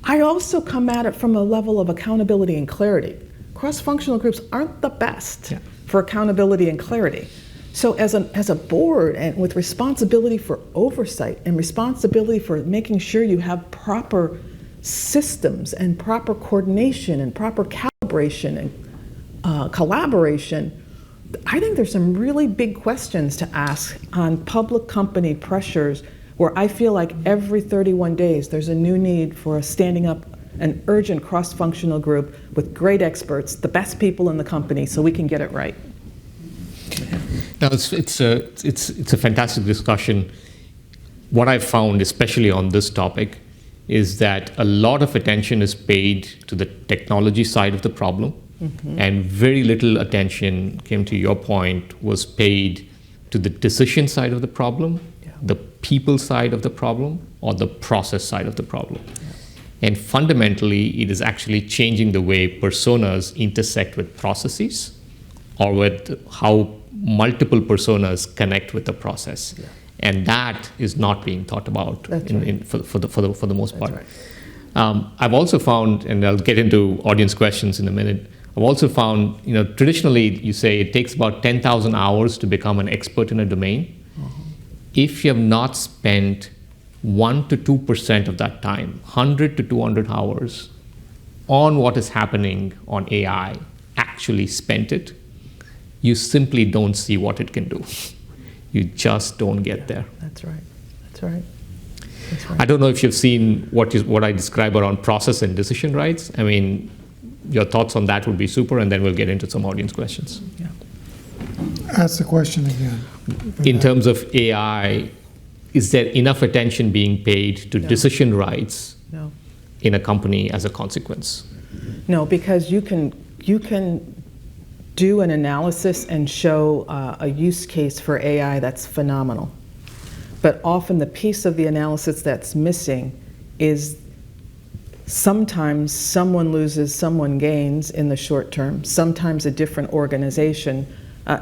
I also come at it from a level of accountability and clarity. cross-functional groups aren't the best Yeah. for accountability and clarity. So as a board and with responsibility for oversight and responsibility for making sure you have proper systems and proper coordination and proper calibration and collaboration, I think there's some really big questions to ask on public company pressures where I feel like every 31 days there's a new need for a standing up an urgent cross-functional group with great experts, the best people in the company, so we can get it right. Now, it's a fantastic discussion. What I've found, especially on this topic, is that a lot of attention is paid to the technology side of the problem, and very little attention, came to your point, was paid to the decision side of the problem, the people side of the problem, or the process side of the problem. And fundamentally, it is actually changing the way personas intersect with processes, or with how multiple personas connect with the process. And that is not being thought about for the most part. Right. I've also found, and I'll get into audience questions in a minute, I've also found, traditionally you say it takes about 10,000 hours to become an expert in a domain. If you have not spent 1 to 2% of that time, 100 to 200 hours, on what is happening on AI, actually spent it, you simply don't see what it can do. You just don't get there. That's right. That's right. I don't know if you've seen what I describe around process and decision rights. I mean, your thoughts on that would be super, and then we'll get into some audience questions. Yeah. Ask the question again. In terms of AI, is there enough attention being paid to decision rights No. in a company as a consequence? No, because you can do an analysis and show a use case for AI that's phenomenal. But often the piece of the analysis that's missing is sometimes someone loses, someone gains in the short term, sometimes a different organization.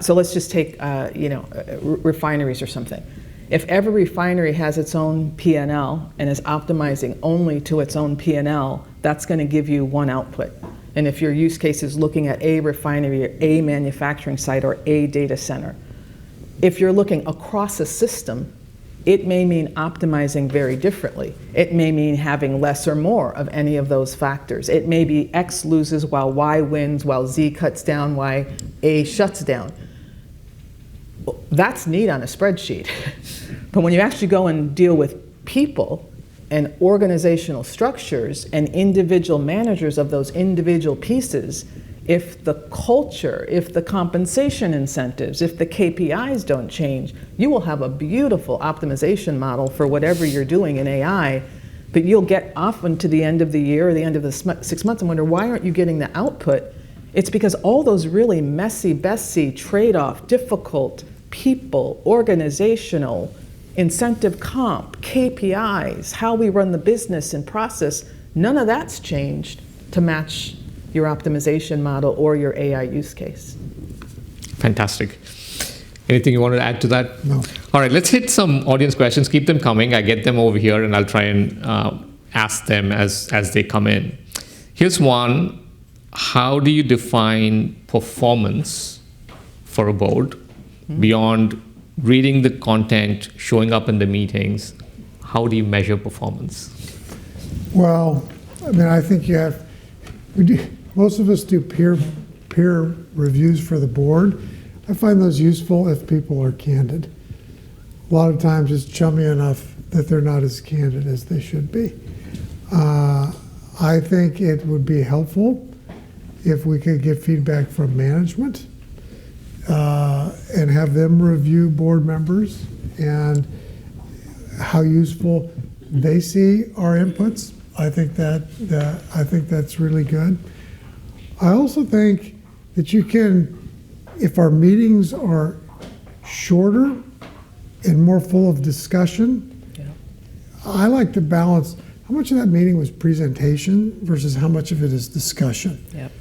So let's just take refineries or something. If every refinery has its own P&L and is optimizing only to its own P&L, that's going to give you one output. And if your use case is looking at a refinery, or a manufacturing site, or a data center, if you're looking across a system, it may mean optimizing very differently. It may mean having less or more of any of those factors. It may be X loses while Y wins, while Z cuts down, while A shuts down. That's neat on a spreadsheet. But when you actually go and deal with people and organizational structures and individual managers of those individual pieces, if the culture, if the compensation incentives, if the KPIs don't change, you will have a beautiful optimization model for whatever you're doing in AI, but you'll get often to the end of the year or the end of the 6 months and wonder, why aren't you getting the output? It's because all those really messy trade-off, difficult people, organizational, incentive comp, KPIs, how we run the business and process, none of that's changed to match your optimization model or your AI use case. Fantastic. Anything you want to add to that? No. All right, let's hit some audience questions. Keep them coming. I get them over here, and I'll try and ask them as they come in. Here's one. How do you define performance for a board beyond reading the content, showing up in the meetings? How do you measure performance? Well, I mean, I think most of us do peer reviews for the board. I find those useful if people are candid. A lot of times it's chummy enough that they're not as candid as they should be. I think it would be helpful if we could get feedback from management and have them review board members and how useful they see our inputs. I think that's really good. I also think that you can, if our meetings are shorter and more full of discussion, I like to balance how much of that meeting was presentation versus how much of it is discussion. Yep.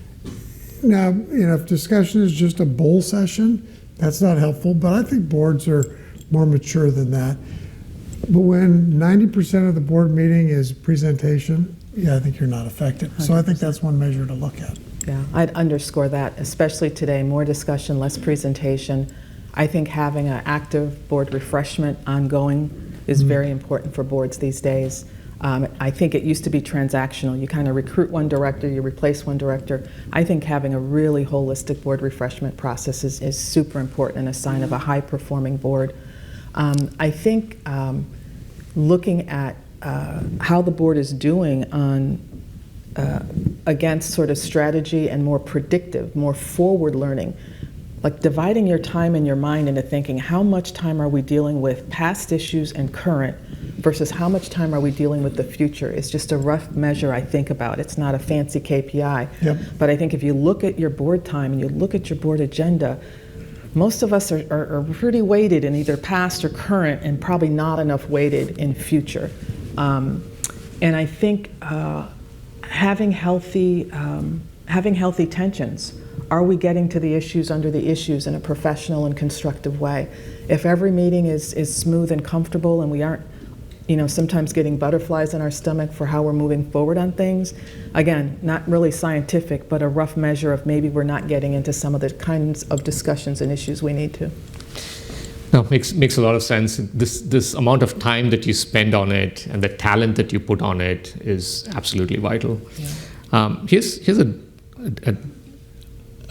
Now, if discussion is just a bull session, that's not helpful, but I think boards are more mature than that. But when 90% of the board meeting is presentation, yeah, I think you're not affected. So I think that's one measure to look at. Yeah, I'd underscore that, especially today, more discussion, less presentation. I think having an active board refreshment ongoing is very important for boards these days. I think it used to be transactional. You kind of recruit one director, you replace one director. I think having a really holistic board refreshment process is super important and a sign of a high-performing board. I think looking at how the board is doing on against sort of strategy and more predictive, more forward learning, like dividing your time and your mind into thinking how much time are we dealing with past issues and current versus how much time are we dealing with the future is just a rough measure I think about. It's not a fancy KPI. Yep. But I think if you look at your board time and you look at your board agenda, most of us are pretty weighted in either past or current and probably not enough weighted in future. And I think having healthy tensions. Are we getting to the issues under the issues in a professional and constructive way? If every meeting is smooth and comfortable and we aren't, sometimes getting butterflies in our stomach for how we're moving forward on things, again, not really scientific, but a rough measure of maybe we're not getting into some of the kinds of discussions and issues we need to. No, makes a lot of sense. This amount of time that you spend on it and the talent that you put on it is absolutely vital. Yeah. Here's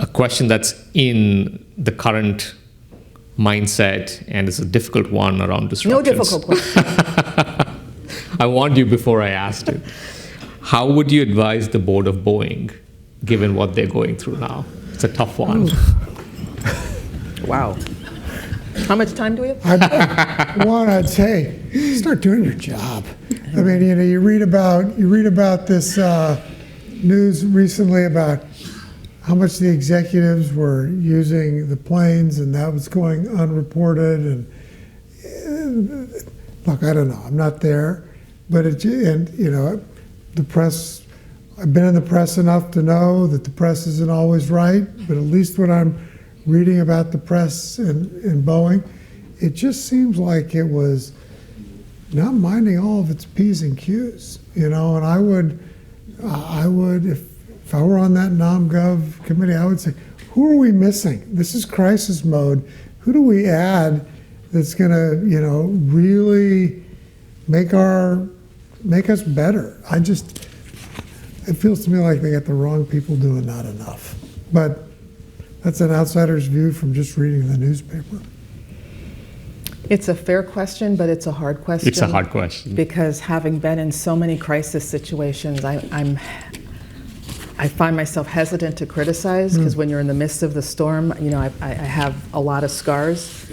a question that's in the current mindset, and it's a difficult one around disruptions. No difficult question. I warned you before I asked it. How would you advise the board of Boeing, given what they're going through now? It's a tough one. Wow. How much time do we have? I'd say, start doing your job. I mean, you read about this news recently about how much the executives were using the planes, and that was going unreported. And look, I don't know. I'm not there, but the press. I've been in the press enough to know that the press isn't always right, but at least when I'm reading about the press in Boeing, it just seems like it was not minding all of its P's and Q's, And I would, if I were on that NomGov committee, I would say, who are we missing? This is crisis mode. Who do we add that's going to, really make us better? It feels to me like they got the wrong people doing not enough. But that's an outsider's view from just reading the newspaper. It's a fair question, but it's a hard question. It's a hard question. Because having been in so many crisis situations, I find myself hesitant to criticize, because when you're in the midst of the storm, I have a lot of scars.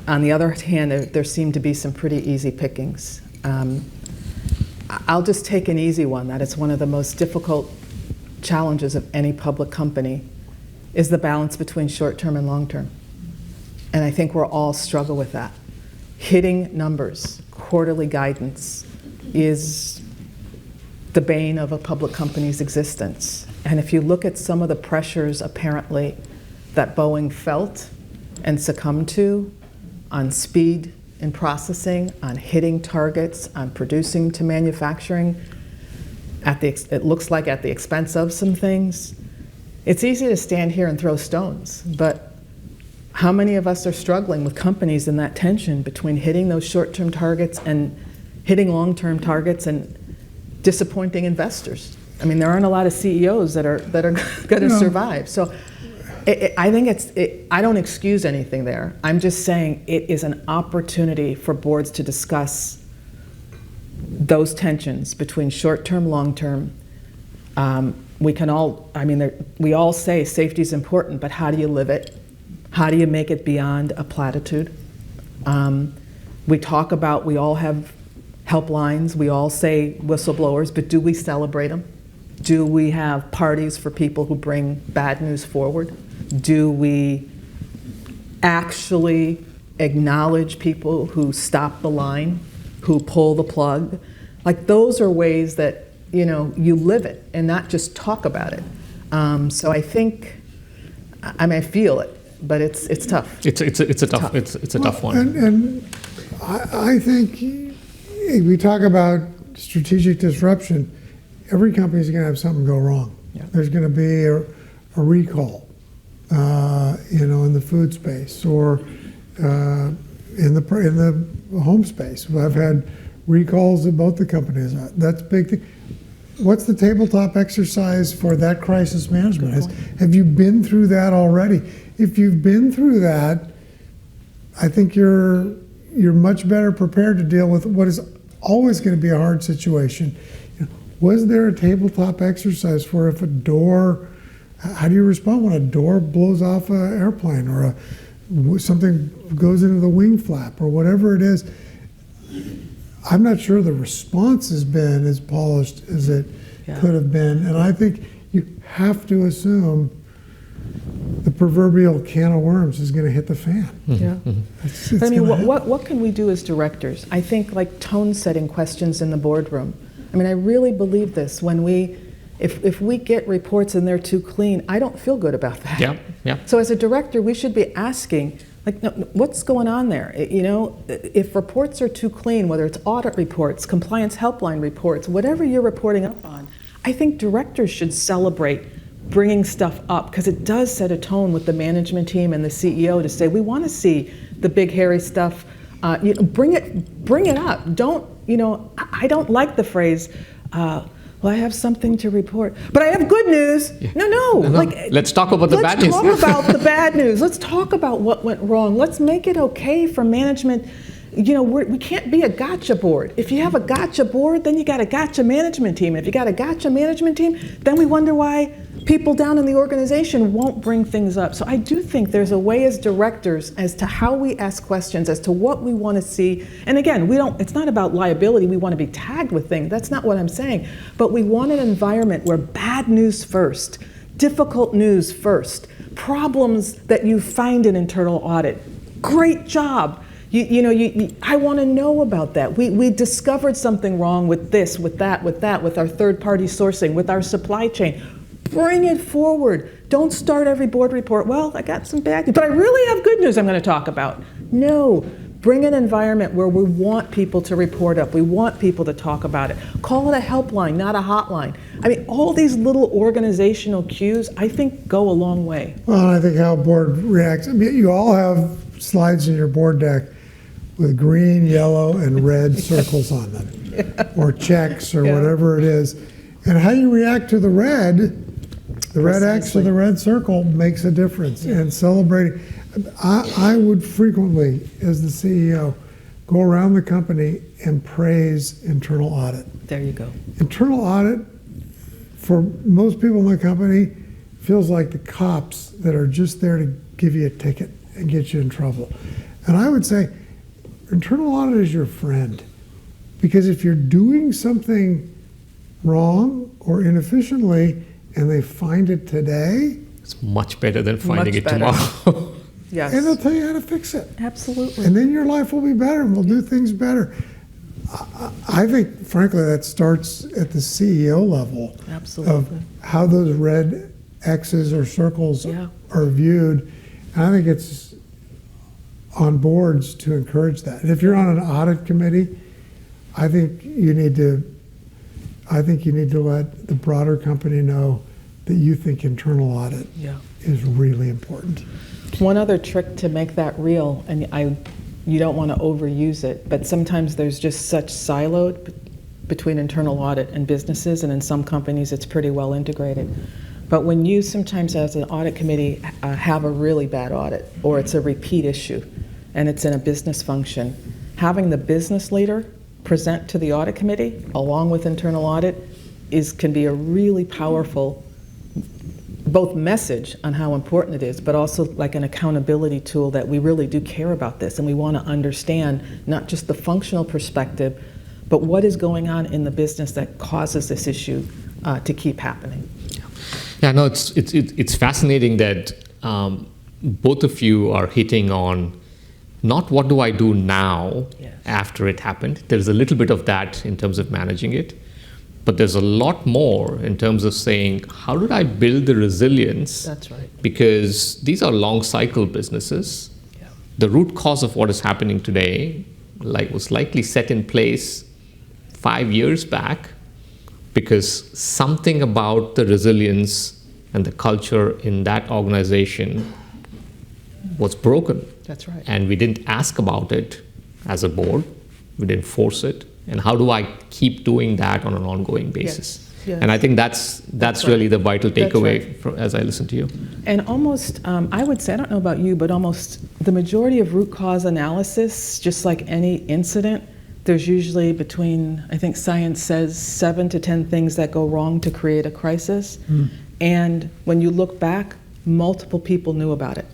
On the other hand, there seem to be some pretty easy pickings. I'll just take an easy one, that it's one of the most difficult challenges of any public company, is the balance between short-term and long-term. And I think we'll all struggle with that. Hitting numbers, quarterly guidance, is the bane of a public company's existence. And if you look at some of the pressures, apparently, that Boeing felt and succumbed to on speed in processing, on hitting targets, on producing to manufacturing, it looks like at the expense of some things. It's easy to stand here and throw stones, but how many of us are struggling with companies in that tension between hitting those short-term targets and hitting long-term targets and disappointing investors? I mean, there aren't a lot of CEOs that are going to survive. So I think I don't excuse anything there. I'm just saying it is an opportunity for boards to discuss those tensions between short-term, long-term. We all say safety is important, but how do you live it? How do you make it beyond a platitude? We all have helplines, we all say whistleblowers, but do we celebrate them? Do we have parties for people who bring bad news forward? Do we actually acknowledge people who stop the line, who pull the plug? Like, those are ways that, you live it and not just talk about it. So I think, I feel it, but it's tough. It's a tough one. And I think we talk about strategic disruption. every company's going to have something go wrong. Yeah. There's going to be a recall, in the food space or in the home space. I've had recalls at both the companies. That's a big thing. What's the tabletop exercise for that crisis management? Have you been through that already? If you've been through that, I think you're much better prepared to deal with what is always going to be a hard situation. Was there a tabletop exercise for if a door, how do you respond when a door blows off an airplane or something goes into the wing flap or whatever it is? I'm not sure the response has been as polished as it could have been. And I think you have to assume the proverbial can of worms is going to hit the fan. Yeah. It's But I mean, gonna happen. what can we do as directors? I think like tone-setting questions in the boardroom. I mean, I really believe this. When if we get reports and they're too clean, I don't feel good about that. Yeah. So as a director, we should be asking, like, no, what's going on there? If reports are too clean, whether it's audit reports, compliance helpline reports, whatever you're reporting up on, I think directors should celebrate bringing stuff up, because it does set a tone with the management team and the CEO to say, we want to see the big hairy stuff. Bring it up. Don't, I don't like the phrase, well, I have something to report, but I have good news. Yeah. No. Like, let's talk about the bad news. Let's talk about the bad news. Let's talk about what went wrong. Let's make it okay for management. We can't be a gotcha board. If you have a gotcha board, then you got a gotcha management team. If you got a gotcha management team, then we wonder why people down in the organization won't bring things up. So I do think there's a way as directors as to how we ask questions, as to what we want to see. And again, it's not about liability. We want to be tagged with things. That's not what I'm saying. But we want an environment where bad news first, difficult news first, problems that you find in internal audit. Great job. I want to know about that. We discovered something wrong with this, with that, with our third-party sourcing, with our supply chain. Bring it forward. Don't start every board report, well, I got some bad news, but I really have good news I'm going to talk about. No, bring an environment where we want people to report up. We want people to talk about it. Call it a helpline, not a hotline. I mean, all these little organizational cues, I think, go a long way. Well, and I think how a board reacts. I mean, you all have slides in your board deck with green, yellow, and red circles on them, or checks, or whatever it is. And how you react to the red X or the red circle makes a difference. And celebrating, I would frequently, as the CEO, go around the company and praise internal audit. There you go. Internal audit, for most people in the company, feels like the cops that are just there to give you a ticket and get you in trouble. And I would say, internal audit is your friend, because if you're doing something wrong or inefficiently and they find it today, It's much better than finding Much it better. tomorrow. Yes. and they'll tell you how to fix it. Absolutely. And then your life will be better and we'll do things better. I think, frankly, that starts at the CEO level Absolutely. of how those red X's or circles are viewed. And I think it's on boards to encourage that. And if you're on an audit committee, I think you need to let the broader company know that you think internal audit is really important. One other trick to make that real, and you don't want to overuse it, but sometimes there's just such siloed between internal audit and businesses, and in some companies it's pretty well integrated. But when you sometimes as an audit committee have a really bad audit, or it's a repeat issue, and it's in a business function, having the business leader present to the audit committee along with internal audit can be a really powerful both message on how important it is, but also like an accountability tool that we really do care about this, and we want to understand not just the functional perspective, but what is going on in the business that causes this issue to keep happening. Yeah, no, it's fascinating that both of you are hitting on not what do I do now after it happened. There's a little bit of that in terms of managing it, but there's a lot more in terms of saying, how did I build the resilience? That's right. Because these are long cycle businesses. Yeah. The root cause of what is happening today was likely set in place 5 years back because something about the resilience and the culture in that organization was broken. That's right. And we didn't ask about it as a board. We didn't force it. And how do I keep doing that on an ongoing basis? Yes. And I think that's really the vital That's takeaway right. as I listen to you. And almost, I would say, I don't know about you, but almost the majority of root cause analysis, just like any incident, there's usually between, I think science says, 7 to 10 things that go wrong to create a crisis. And when you look back, multiple people knew about it.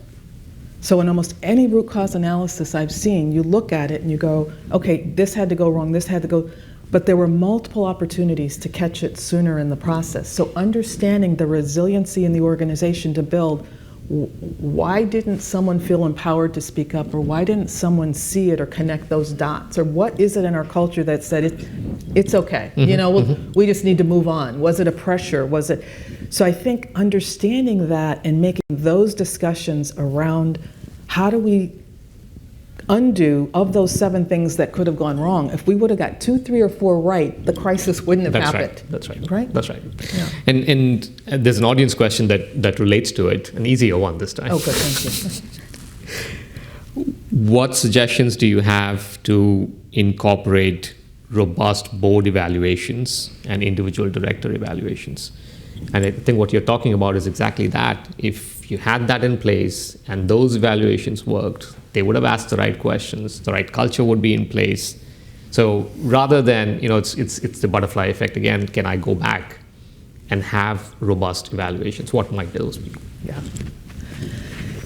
So in almost any root cause analysis I've seen, you look at it and you go, okay, this had to go wrong, this had to go, but there were multiple opportunities to catch it sooner in the process. So understanding the resiliency in the organization to build, why didn't someone feel empowered to speak up, or why didn't someone see it or connect those dots, or what is it in our culture that said it's okay, you know, we just need to move on? Was it a pressure? Was it? So I think understanding that and making those discussions around how do we undo of those 7 things that could have gone wrong. If we would have got 2, 3, or 4 right, the crisis wouldn't have happened. That's right. Right? That's right. Yeah. And there's an audience question that relates to it, an easier one this time. Oh, good, thank you. What suggestions do you have to incorporate robust board evaluations and individual director evaluations? And I think what you're talking about is exactly that. If you had that in place and those evaluations worked, they would have asked the right questions, the right culture would be in place. So rather than, it's the butterfly effect again, can I go back and have robust evaluations? What might those be?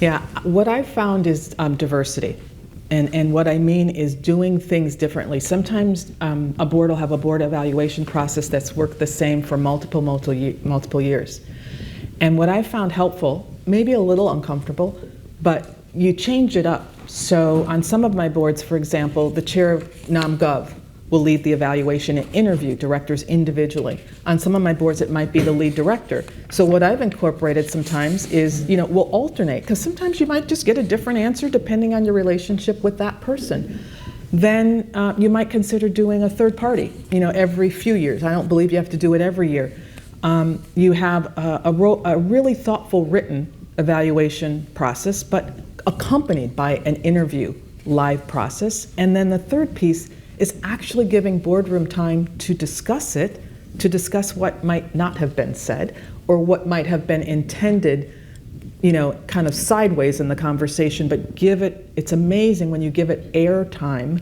Yeah, what I've found is diversity. And what I mean is doing things differently. Sometimes a board will have a board evaluation process that's worked the same for multiple years. And what I found helpful, maybe a little uncomfortable, but you change it up. So on some of my boards, for example, the chair of NomGov will lead the evaluation and interview directors individually. On some of my boards, it might be the lead director. So what I've incorporated sometimes is, we'll alternate, because sometimes you might just get a different answer depending on your relationship with that person. Then you might consider doing a third party, every few years. I don't believe you have to do it every year. You have a really thoughtful written evaluation process, but accompanied by an interview live process. And then the third piece is actually giving boardroom time to discuss it, to discuss what might not have been said or what might have been intended, kind of sideways in the conversation, but it's amazing when you give it air time,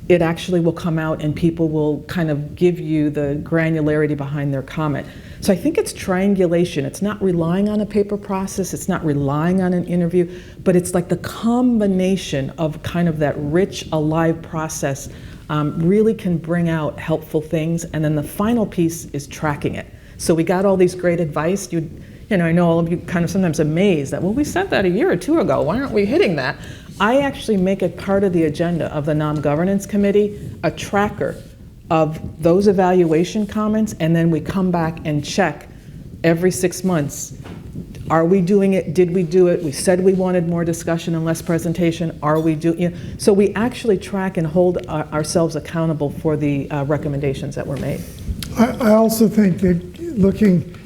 it actually will come out and people will kind of give you the granularity behind their comment. So I think it's triangulation. It's not relying on a paper process, it's not relying on an interview, but it's like the combination of kind of that rich, alive process really can bring out helpful things. And then the final piece is tracking it. So we got all these great advice. I know all of you kind of sometimes amazed that, well, we said that a year or 2 ago. Why aren't we hitting that? I actually make it part of the agenda of the Nom Governance Committee, a tracker of those evaluation comments, and then we come back and check every 6 months. Are we doing it? Did we do it? We said we wanted more discussion and less presentation. Are we doing? So we actually track and hold ourselves accountable for the recommendations that were made. I also think that looking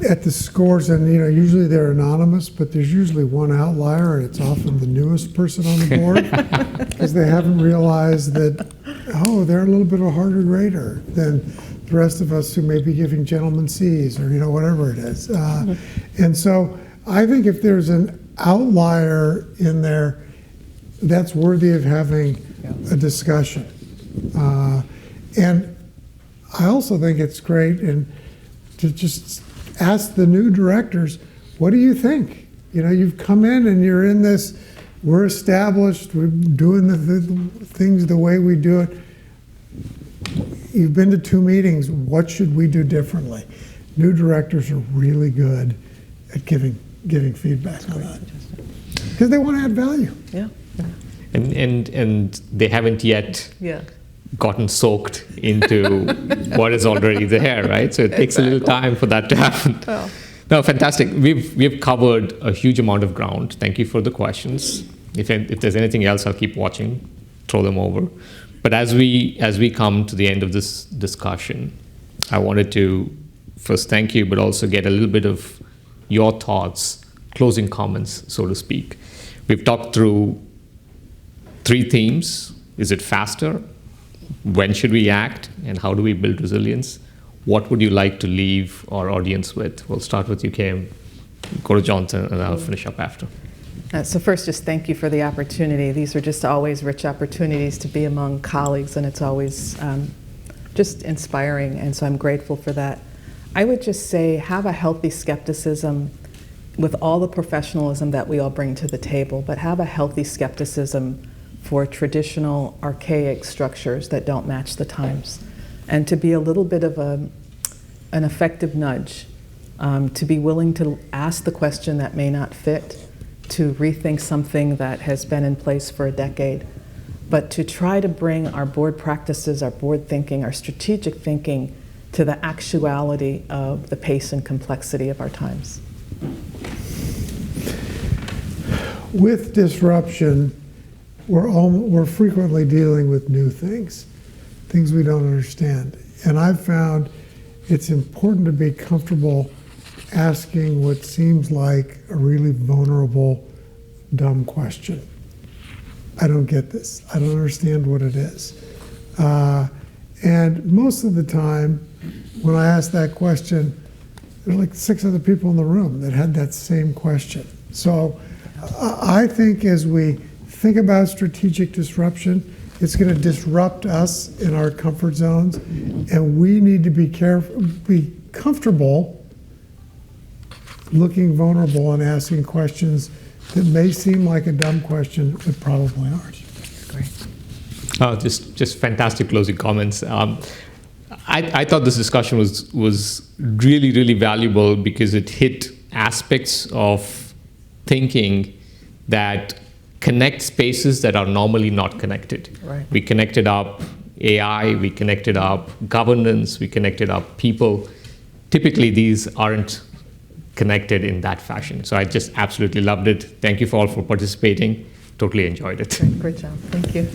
at the scores, and usually they're anonymous, but there's usually one outlier, and it's often the newest person on the board because they haven't realized that, they're a little bit of a harder grader than the rest of us who may be giving gentlemen C's or whatever it is. And so I think if there's an outlier in there, that's worthy of having a discussion. And I also think it's great to just ask the new directors, what do you think? You've come in and you're in this, we're established, we're doing the things the way we do it. You've been to 2 meetings, what should we do differently? New directors are really good at giving feedback on that. Because they want to add value. Yeah. And they haven't yet gotten soaked into what is already there, right? So it takes a little time for that to happen. Well. No, fantastic. We've covered a huge amount of ground. Thank you for the questions. If there's anything else, I'll keep watching, throw them over. But as we come to the end of this discussion, I wanted to first thank you, but also get a little bit of your thoughts, closing comments, so to speak. We've talked through 3 themes. Is it faster? When should we act? And how do we build resilience? What would you like to leave our audience with? We'll start with you, Kim, go to Johnson, and I'll finish up after. So first, just thank you for the opportunity. These are just always rich opportunities to be among colleagues, and it's always just inspiring, and so I'm grateful for that. I would just say have a healthy skepticism with all the professionalism that we all bring to the table, but have a healthy skepticism for traditional, archaic structures that don't match the times, and to be a little bit of an effective nudge, to be willing to ask the question that may not fit, to rethink something that has been in place for a decade, but to try to bring our board practices, our board thinking, our strategic thinking to the actuality of the pace and complexity of our times. With disruption, we're frequently dealing with new things we don't understand. And I've found it's important to be comfortable asking what seems like a really vulnerable, dumb question. I don't get this. I don't understand what it is. And most of the time, when I ask that question, there's like 6 other people in the room that had that same question. So I think as we think about strategic disruption, it's going to disrupt us in our comfort zones, and we need to be comfortable looking vulnerable and asking questions that may seem like a dumb question, but probably aren't. Great. Just fantastic closing comments. I thought this discussion was really, really valuable because it hit aspects of thinking that connect spaces that are normally not connected. Right. We connected up AI, we connected up governance, we connected up people. Typically, these aren't connected in that fashion. So I just absolutely loved it. Thank you all for participating. Totally enjoyed it. Great job. Thank you.